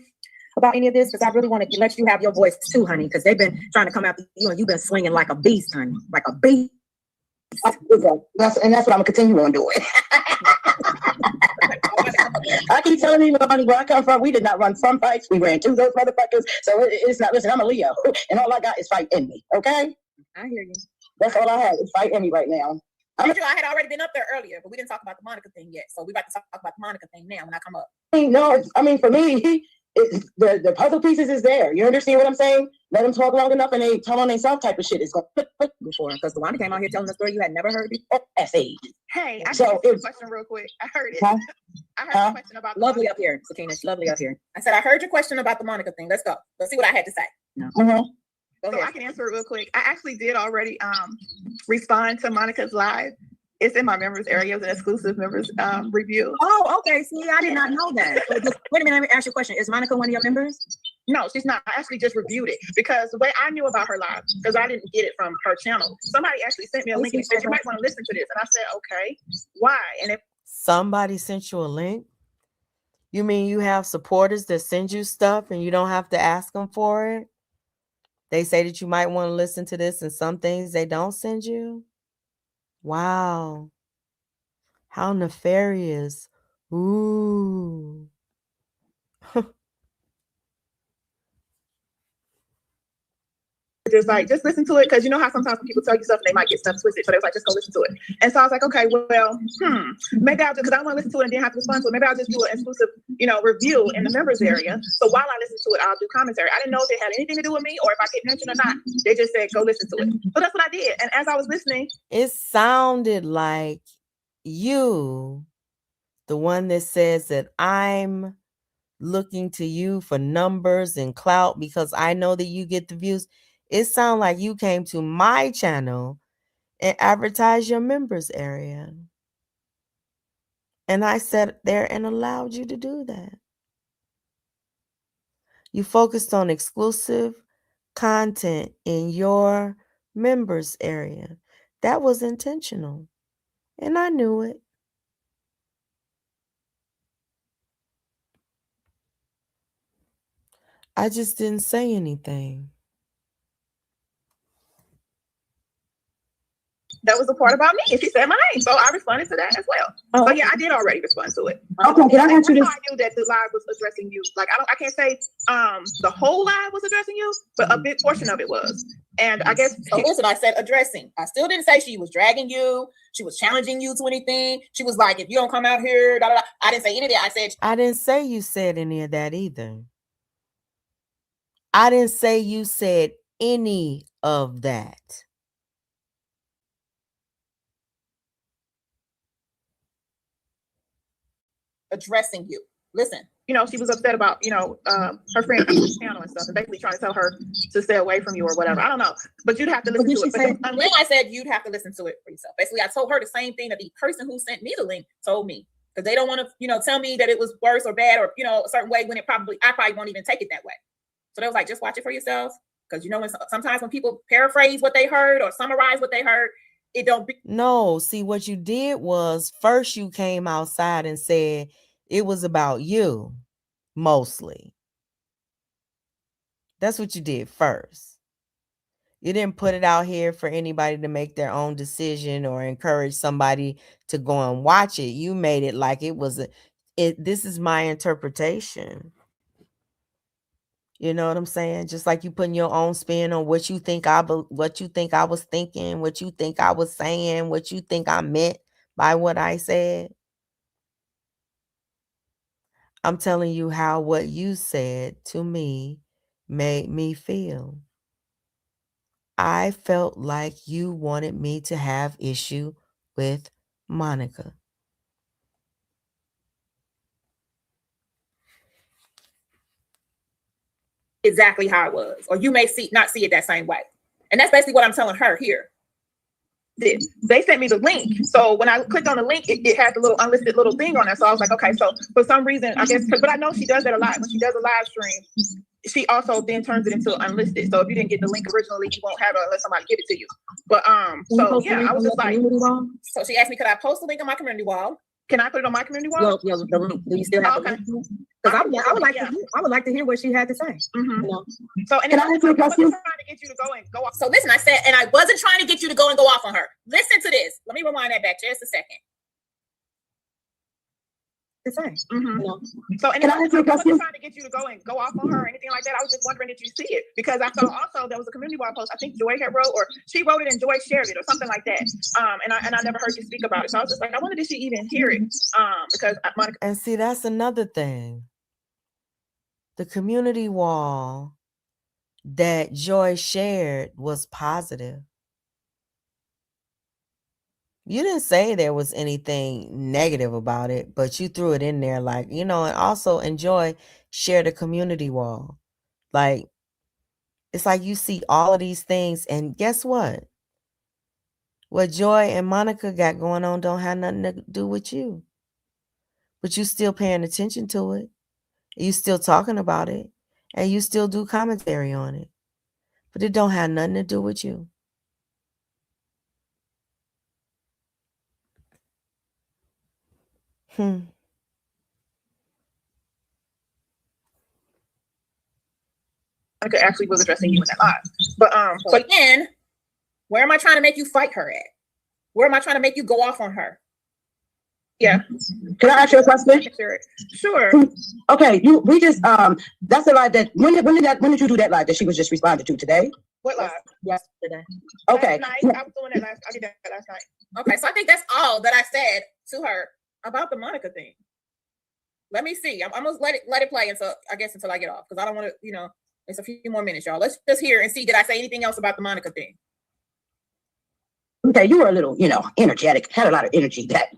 about any of this? Because I really want to let you have your voice too, honey, because they've been trying to come after you, and you've been swinging like a beast, honey, like a beast. That's what I'm gonna continue on doing. I keep telling you, honey, where I come from, we did not run from fights. We ran to those motherfuckers. So it's not, listen, I'm a Leo, and all I got is fight in me, okay? I hear you. That's all I have is fight in me right now. I had already been up there earlier, but we didn't talk about the Monica thing yet. So we're about to talk about the Monica thing now when I come up. No, I mean, for me, the puzzle pieces is there. You understand what I'm saying? Let them talk long enough and they tell on themselves type of shit is going to put before. Because the one came out here telling the story you had never heard before. Hey, I got a question real quick. I heard it. Huh? I heard your question about the lovely Monica. up here, Sakina. It's lovely up here. I said, I heard your question about the Monica thing. Let's go. Let's see what I had to say. No. Go So I ahead. can answer it real quick. I actually did already respond to Monica's live. It's in my members area. It was an exclusive members review. Oh, okay. See, I did not know that. So wait a minute, let me ask you a question. Is Monica one of your members? No, she's not. I actually just reviewed it because the way I knew about her live, because I didn't get it from her channel. Somebody actually sent me a link and said, you might want to listen to this. And I said, okay, why? And if Somebody sent you a link? You mean you have supporters that send you stuff and you don't have to ask them for it? They say that you might want to listen to this and some things they don't send you? Wow. How nefarious. Ooh. just like, just listen to it, because you know how sometimes when people tell you stuff and they might get stuff twisted. So they was like, just go listen to it. And so I was like, okay, well, maybe I'll just, because I don't want to listen to it and then have to respond to it. Maybe I'll just do an exclusive, review in the members area. So while I listen to it, I'll do commentary. I didn't know if it had anything to do with me or if I get mentioned or not. They just said, go listen to it. So that's what I did. And as I was listening, It sounded like you, the one that says that I'm looking to you for numbers and clout because I know that you get the views. It sounds like you came to my channel and advertised your members area. And I sat there and allowed you to do that. You focused on exclusive content in your members area. That was intentional. And I knew it. I just didn't say anything. that was the part about me. And she said my name. So I responded to that as well. Oh, So yeah, I did already respond to it. okay. Can I ask you That's this? how I knew that the live was addressing you. Like I can't say the whole live was addressing you, but a big portion of it was. And I guess So listen, I said addressing. I still didn't say she was dragging you. She was challenging you to anything. She was like, if you don't come out here, da, da, da. I didn't say any of that. I said, I didn't say you said any of that either. I didn't say you said any of that. addressing you. Listen. she was upset about, her friend channel and stuff, and basically trying to tell her to stay away from you or whatever. I don't know, but you'd have to listen to it. Then I said you'd have to listen to it for yourself. Basically, I told her the same thing that the person who sent me the link told me, because they don't want to, tell me that it was worse or bad or a certain way when I probably won't even take it that way. So they was like, just watch it for yourself, because sometimes when people paraphrase what they heard or summarize what they heard, it don't be. No, see, what you did was first you came outside and said it was about you, mostly. That's what you did first. You didn't put it out here for anybody to make their own decision or encourage somebody to go and watch it. You made it like it was this is my interpretation. You know what I'm saying? Just like you putting your own spin on what you think I was thinking, what you think I was saying, what you think I meant by what I said. I'm telling you how what you said to me made me feel. I felt like you wanted me to have issue with Monica. Exactly how it was, or you may not see it that same way, and that's basically what I'm telling her here. They sent me the link, so when I clicked on the link, it had the little unlisted little thing on there. So I was like, okay, so for some reason, I guess, but I know she does that a lot. When she does a live stream, she also then turns it into unlisted. So if you didn't get the link originally, you won't have it unless somebody give it to you. But so yeah, I was just like, so she asked me, could I post the link on my community wall? Can I put it on my community wall? Yeah, the link. Do you still have the link? Because I would like to hear what she had to say. So and I wasn't trying to get you to go off. So listen, I said, and I wasn't trying to get you to go off on her. Listen to this. Let me rewind that back just a second. To say. So and I wasn't trying to get you to go off on her or anything like that. I was just wondering if you see it, because I saw also there was a community wall post. I think Joy had wrote, or she wrote it and Joy shared it or something like that. And I never heard you speak about it. So I was just like, I wonder, did she even hear it? Because Monica. And see, that's another thing. The community wall that Joy shared was positive. You didn't say there was anything negative about it, but you threw it in there like, and also Joy shared a community wall. Like, It's like you see all of these things, and guess what? What Joy and Monica got going on don't have nothing to do with you. But you still paying attention to it. You still talking about it. And you still do commentary on it. But it don't have nothing to do with you. Monica actually was addressing you in that live. But again, where am I trying to make you fight her at? Where am I trying to make you go off on her? Yeah. Can I ask you a question? Sure. Okay, we just that's the live that when did you do that live that she was just responding to today? What live? Yesterday. Okay. Last night. I was doing that last. I did that last night. Okay, so I think that's all that I said to her about the Monica thing. Let me see. I'm gonna let it play until I get off, because I don't want to, it's a few more minutes, y'all. Let's just hear and see. Did I say anything else about the Monica thing? Okay, you were a little, energetic, had a lot of energy that,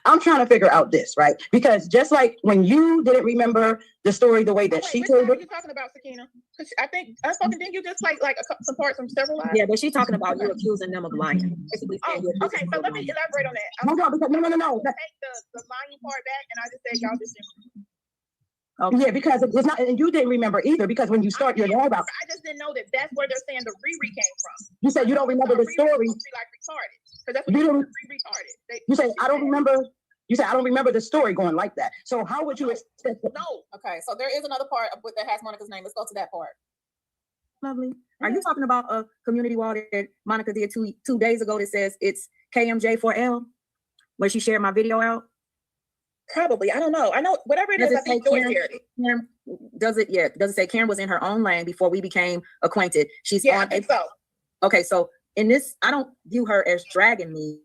I'm trying to figure out this, right? Because just like when you didn't remember the story the way that she told What are it. you talking about, Sakina? Because I think didn't you just like some parts from several lives? Yeah, but she's talking about you accusing them of lying. Basically saying you're Okay, so let me elaborate on that. No. Take the lying part back, and I just said y'all just didn't. Okay. Yeah, because it's not, and you didn't remember either, because when you start your narrative, I just didn't know that's where they're saying the Riri came from. you said you don't remember the story. Be like retarded, because that's what You you didn't. retarded. You say I don't remember. You said I don't remember the story going like that. So how would you expect? No. Okay, so there is another part that has Monica's name. Let's go to that part. Lovely. Are you talking about a community wall that Monica did two days ago that says it's KMJ4L, where she shared my video out? Probably. I don't know. I know whatever it is. I think Joy shared it. Does it say Karen was in her own lane before we became acquainted? She's Yeah, on. I think so. Okay, so in this, I don't view her as dragging me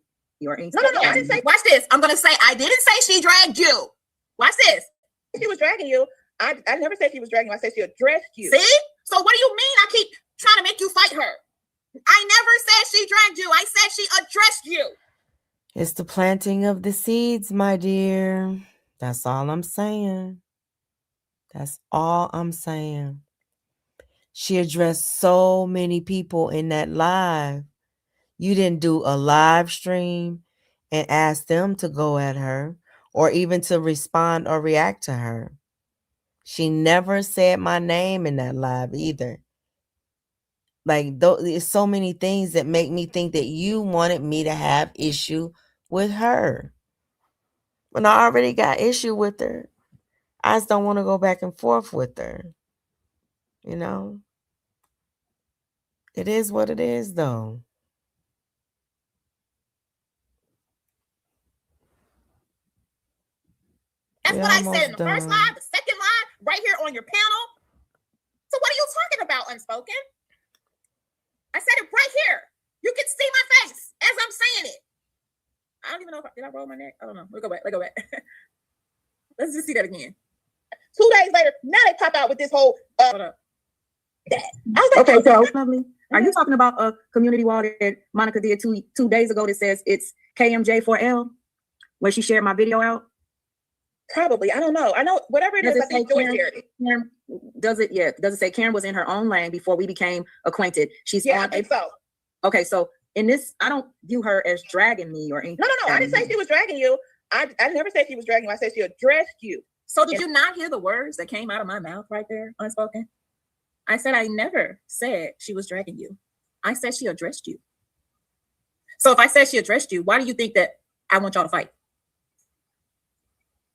or anything. No. I didn't say. Watch this. I'm gonna say I didn't say she dragged you. Watch this. She was dragging you. I never said she was dragging you. I said she addressed you. See? So what do you mean? I keep trying to make you fight her. I never said she dragged you. I said she addressed you. It's the planting of the seeds, my dear. That's all I'm saying. That's all I'm saying. She addressed so many people in that live. You didn't do a live stream and ask them to go at her or even to respond or react to her. She never said my name in that live either. Like, there's so many things that make me think that you wanted me to have issue with her. When I already got issue with her, I just don't want to go back and forth with her. It is what it is, though. That's what I said in the first live, the second live, right here on your panel. So what are you talking about, Unspoken? I said it right here. You can see my face as I'm saying it. I don't even know did I roll my neck? I don't know. Let's go back. Let's just see that again. 2 days later, now they pop out with this whole hold up. Okay, so lovely. Are you talking about a community wall that Monica did two days ago that says it's KMJ4L, where she shared my video out? Probably. I don't know. I know whatever it is. I think Joy shared it. Karen, does it say Karen was in her own lane before we became acquainted? She's on. I think so. Okay, so in this, I don't view her as dragging me or anything. No. I didn't say she was dragging you. I never said she was dragging you. I said she addressed you. So did you not hear the words that came out of my mouth right there, Unspoken? I said I never said she was dragging you. I said she addressed you. So if I said she addressed you, why do you think that I want y'all to fight?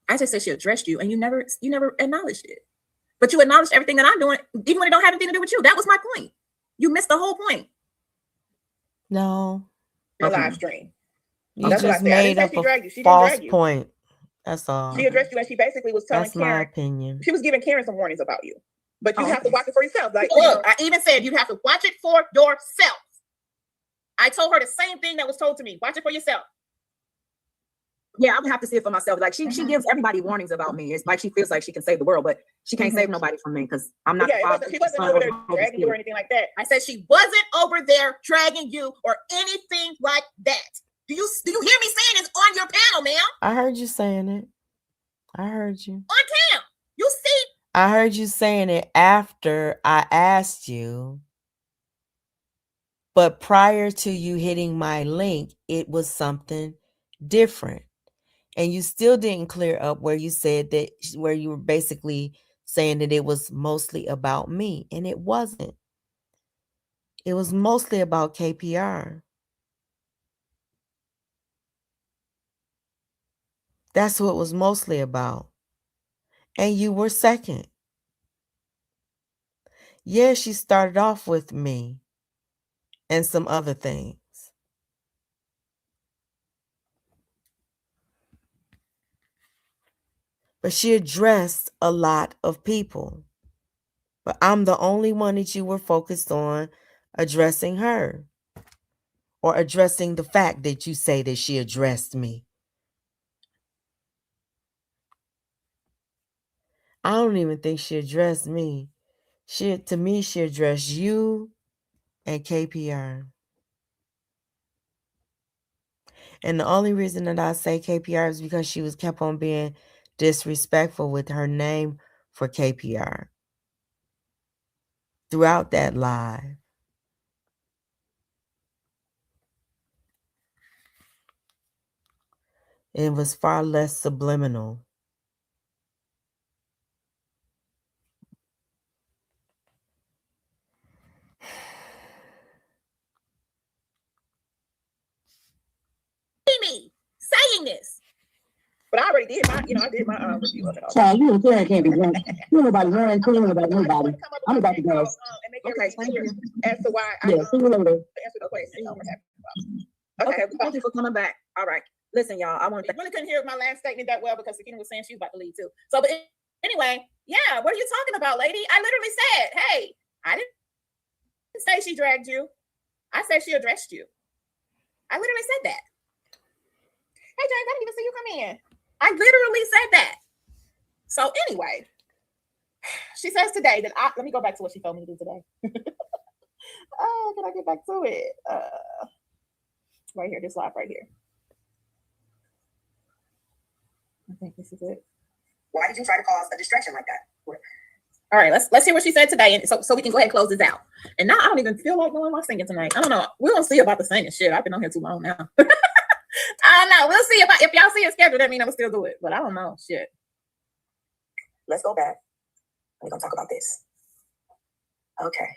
I just said she addressed you, and you never acknowledged it. But you acknowledged everything that I'm doing, even when it don't have anything to do with you. That was my point. You missed the whole point. No. Your live stream. You just made up a false point. That's all. She addressed you, and she basically was telling That's Karen. my opinion. She was giving Karen some warnings about you. But you have to watch it for yourself. Like, look, I even said you have to watch it for yourself. I told her the same thing that was told to me. Watch it for yourself. Yeah, I would have to see it for myself. Like she gives everybody warnings about me. It's like she feels like she can save the world, but she can't save nobody from me because I'm not. She wasn't over there dragging you or anything like that. I said she wasn't over there dragging you or anything like that. Do you hear me saying this on your panel, ma'am? I heard you saying it. I heard you. On cam. You see? I heard you saying it after I asked you But prior to you hitting my link, it was something different. And you still didn't clear up where you said that, where you were basically saying that it was mostly about me. And it wasn't. It was mostly about KPR. That's what it was mostly about. And you were second. Yeah, she started off with me and some other things. But she addressed a lot of people. But I'm the only one that you were focused on addressing her. Or addressing the fact that you say that she addressed me. I don't even think she addressed me. To me, she addressed you and KPR. And the only reason that I say KPR is because she was kept on being disrespectful with her name for KPR throughout that live. It was far less subliminal. Me saying this. But I already did my, I did my review of it. Child, you and Karen can't be drunk. You ain't nobody running, clean about nobody. I'm about to go. Okay, thank you. As to why I Yeah, see you later. answer the question. Okay, thank you for coming back. All right. Listen, y'all, I want to really couldn't hear my last statement that well because Sakina was saying she was about to leave too. So, but anyway, yeah, what are you talking about, lady? I literally said, hey, I didn't say she dragged you. I said she addressed you. I literally said that. Hey, James, I didn't even see you come in. I literally said that. So anyway, she says today that let me go back to what she told me to do today. Oh, can I get back to it? Right here, this live right here. I think this is it. Why did you try to cause a distraction like that? All right, let's hear what she said today, and so we can go ahead and close this out. And now I don't even feel like doing my singing tonight. I don't know. We're gonna see about the singing shit. I've been on here too long now. I don't know. We'll see if y'all see a schedule. That means I'm gonna still do it, but I don't know. Shit. Let's go back. We're gonna talk about this. Okay.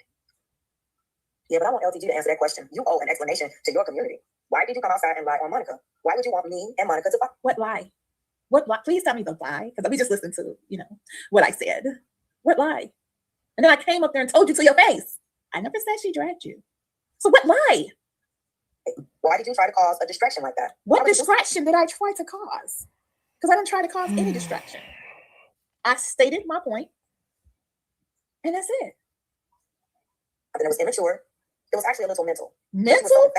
Yeah, but I want LTG to answer that question. You owe an explanation to your community. Why did you come outside and lie on Monica? Why would you want me and Monica to fight? What lie? What lie? Please tell me the lie, because we just listened to what I said. What lie? And then I came up there and told you to your face. I never said she dragged you. So what lie? Why did you try to cause a distraction like that? What distraction did I try to cause? Because I didn't try to cause any distraction. I stated my point, and that's it. I think it was immature. It was actually a little mental. Mental?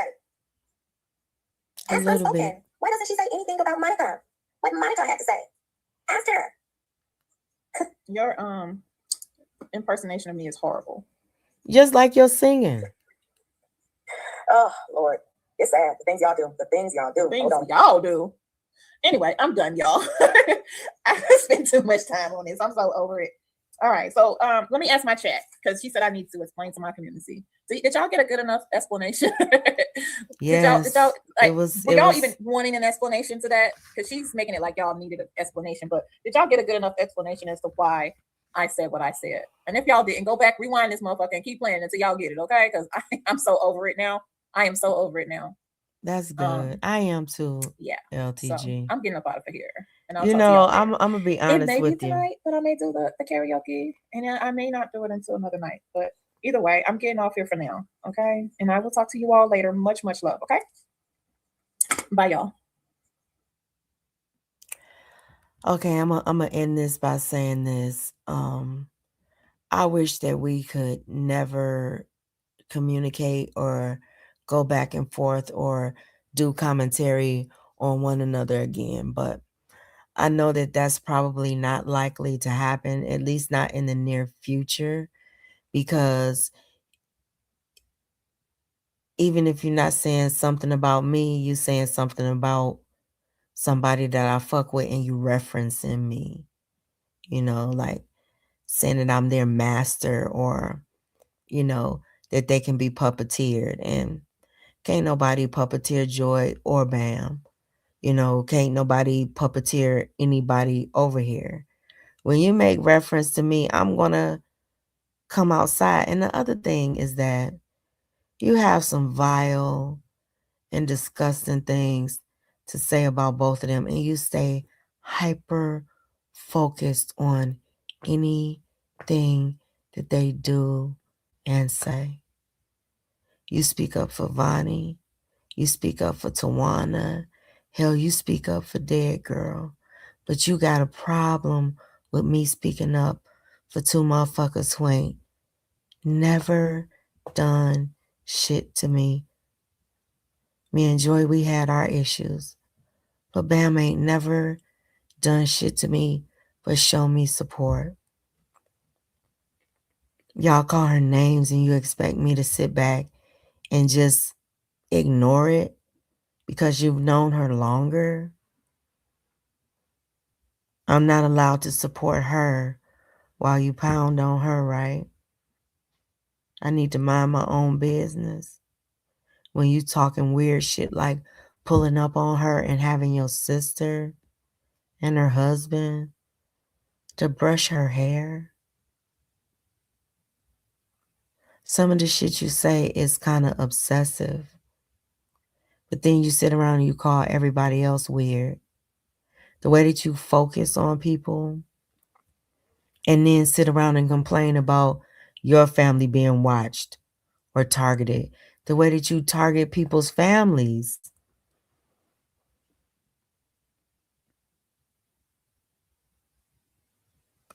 That's unspoken. Why doesn't she say anything about Monica? What Monica had to say? Ask her. Your impersonation of me is horrible. Just like your singing. Oh, Lord. It's sad. The things y'all do. The things y'all do. Things y'all do. Anyway, I'm done, y'all. I spent too much time on this. I'm so over it. All right. So let me ask my chat, because she said I need to explain to my community. Did y'all get a good enough explanation? Yes. Were y'all even wanting an explanation to that? Because she's making it like y'all needed an explanation. But did y'all get a good enough explanation as to why I said what I said? And if y'all didn't, go back, rewind this motherfucker, and keep playing until y'all get it, okay? Because I'm so over it now. I am so over it now. That's good. I am too. Yeah. LTG. So I'm getting up out of here. And I'm gonna be honest with you. Tonight, but I may do the karaoke, and I may not do it until another night. But either way, I'm getting off here for now. Okay. And I will talk to you all later. Much, much love. Okay. Bye, y'all. Okay, I'm gonna end this by saying this. I wish that we could never communicate or go back and forth or do commentary on one another again, but I know that that's probably not likely to happen, at least not in the near future, because even if you're not saying something about me, you're saying something about somebody that I fuck with and you referencing me, like saying that I'm their master or, that they can be puppeteered, and can't nobody puppeteer Joy or Bam. You know, can't nobody puppeteer anybody over here. When you make reference to me, I'm going to come outside. And the other thing is that you have some vile and disgusting things to say about both of them, and you stay hyper focused on anything that they do and say. You speak up for Vonnie. You speak up for Tawana. Hell, you speak up for Dead Girl. But you got a problem with me speaking up for two motherfuckers who ain't never done shit to me. Me and Joy, we had our issues. But Bam ain't never done shit to me but show me support. Y'all call her names and you expect me to sit back and just ignore it because you've known her longer? I'm not allowed to support her while you pound on her, right? I need to mind my own business. When you talking weird shit like pulling up on her and having your sister and her husband to brush her hair. Some of the shit you say is kind of obsessive. But then you sit around and you call everybody else weird. The way that you focus on people and then sit around and complain about your family being watched or targeted. The way that you target people's families.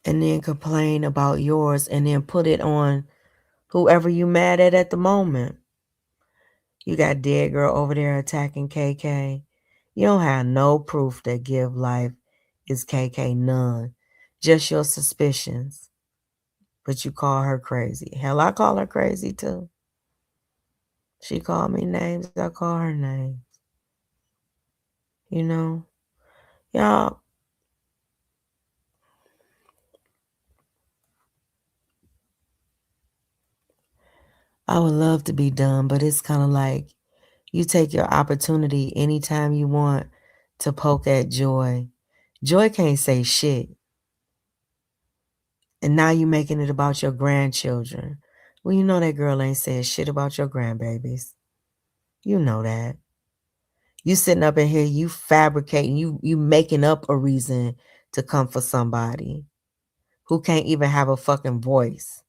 And then complain about yours and then put it on whoever you mad at the moment. You got Dead Girl over there attacking KK. You don't have no proof that Give Life is KK, none. Just your suspicions. But you call her crazy. Hell, I call her crazy too. She called me names, I call her names. You know? Y'all, I would love to be done, but it's kind of like you take your opportunity anytime you want to poke at Joy. Joy can't say shit. And now you're making it about your grandchildren. Well, you know that girl ain't said shit about your grandbabies. You know that. You sitting up in here, you fabricating, you making up a reason to come for somebody who can't even have a fucking voice.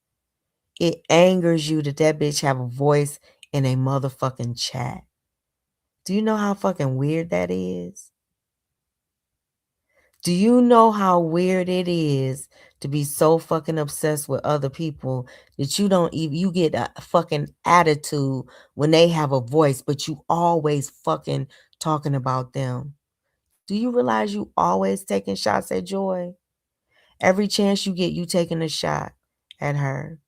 It angers you that that bitch have a voice in a motherfucking chat. Do you know how fucking weird that is? Do you know how weird it is to be so fucking obsessed with other people that you don't even, you get a fucking attitude when they have a voice, but you always fucking talking about them? Do you realize you always taking shots at Joy? Every chance you get, you taking a shot at her.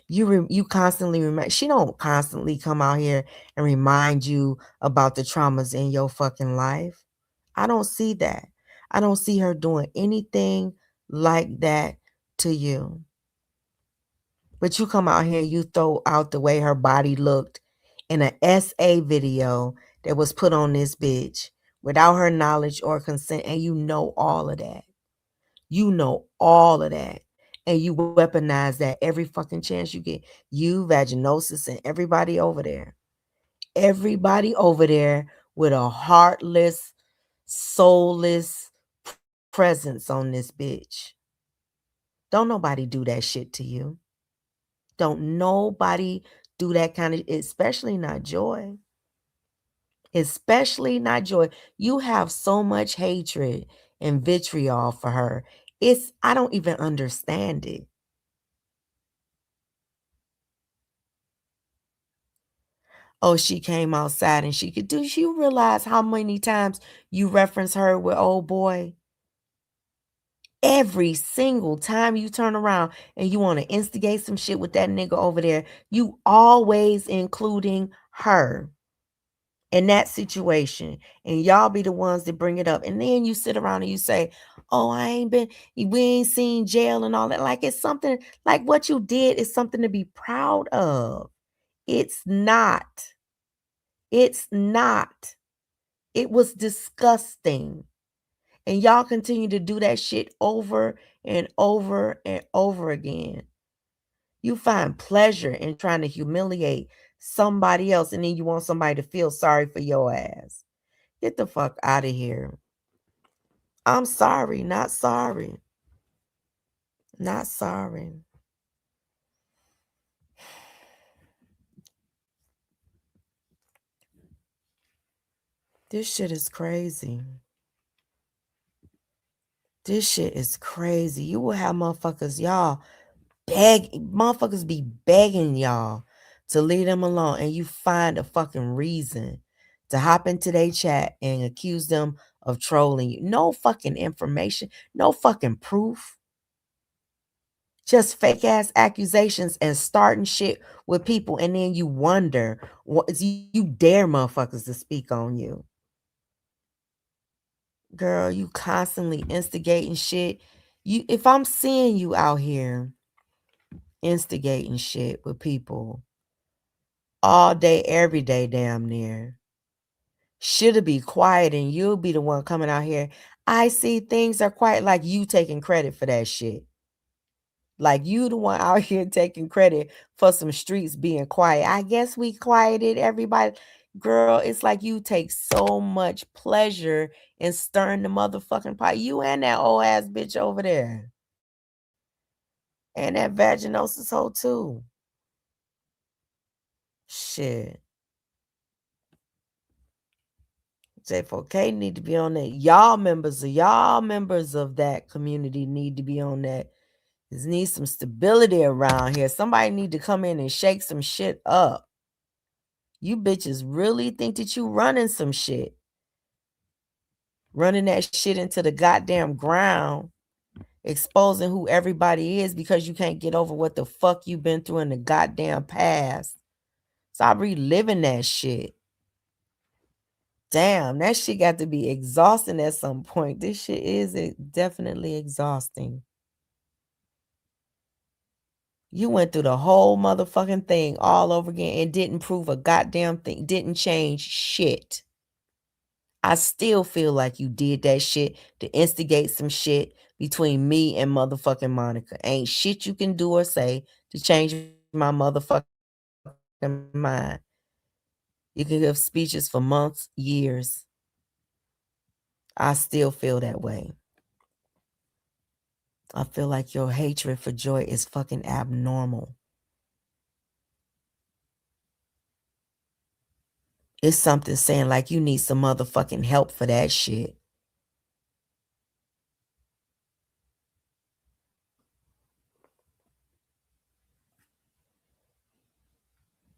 You constantly remind, she don't constantly come out here and remind you about the traumas in your fucking life. I don't see that. I don't see her doing anything like that to you. But you come out here, you throw out the way her body looked in an SA video that was put on this bitch without her knowledge or consent, and you know all of that. You know all of that. And you weaponize that every fucking chance you get. You, Vaginosis, and everybody over there. Everybody over there with a heartless, soulless presence on this bitch. Don't nobody do that shit to you. Don't nobody do that kind of, especially not Joy. Especially not Joy. You have so much hatred and vitriol for her. I don't even understand it. Oh, she came outside and she could do. You realize how many times you reference her with old boy? Every single time you turn around and you want to instigate some shit with that nigga over there, you always including her. in that situation, and y'all be the ones that bring it up, and then you sit around and you say, oh, we ain't seen jail and all that. Like, it's something, like what you did is something to be proud of. It's not. It was disgusting. And y'all continue to do that shit over and over and over again. You find pleasure in trying to humiliate somebody else, and then you want somebody to feel sorry for your ass. Get the fuck out of here. I'm sorry, not sorry. Not sorry. This shit is crazy. This shit is crazy. You will have motherfuckers be begging y'all to leave them alone, and you find a fucking reason to hop into their chat and accuse them of trolling you. No fucking information, no fucking proof. Just fake ass accusations and starting shit with people, and then you wonder you dare motherfuckers to speak on you. Girl, you constantly instigating shit. If I'm seeing you out here instigating shit with people all day, every day, damn near, should be quiet, and you'll be the one coming out here. I see things are quiet, like you taking credit for that shit. Like you the one out here taking credit for some streets being quiet. I guess we quieted everybody. Girl, it's like you take so much pleasure in stirring the motherfucking pot. You and that old ass bitch over there. And that vaginosis hoe too. Shit. J4K need to be on that. Y'all members of that community need to be on that. There needs some stability around here. Somebody need to come in and shake some shit up. You bitches really think that you running some shit. Running that shit into the goddamn ground. Exposing who everybody is because you can't get over what the fuck you've been through in the goddamn past. Stop reliving that shit. Damn, that shit got to be exhausting at some point. This shit is definitely exhausting. You went through the whole motherfucking thing all over again and didn't prove a goddamn thing. Didn't change shit. I still feel like you did that shit to instigate some shit between me and motherfucking Monica. Ain't shit you can do or say to change my motherfucking mind. You can give speeches for months, years. I still feel that way. I feel like your hatred for Joy is fucking abnormal. It's something saying like you need some motherfucking help for that shit.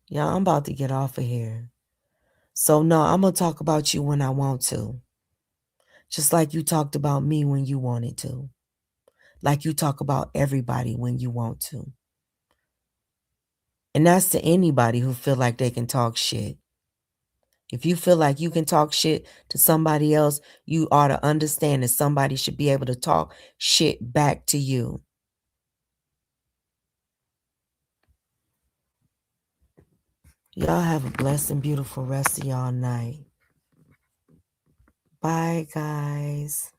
Yeah, I'm about to get off of here. So no, I'm going to talk about you when I want to. Just like you talked about me when you wanted to. Like you talk about everybody when you want to. And that's to anybody who feel like they can talk shit. If you feel like you can talk shit to somebody else, you ought to understand that somebody should be able to talk shit back to you. Y'all have a blessed and beautiful rest of y'all night. Bye, guys.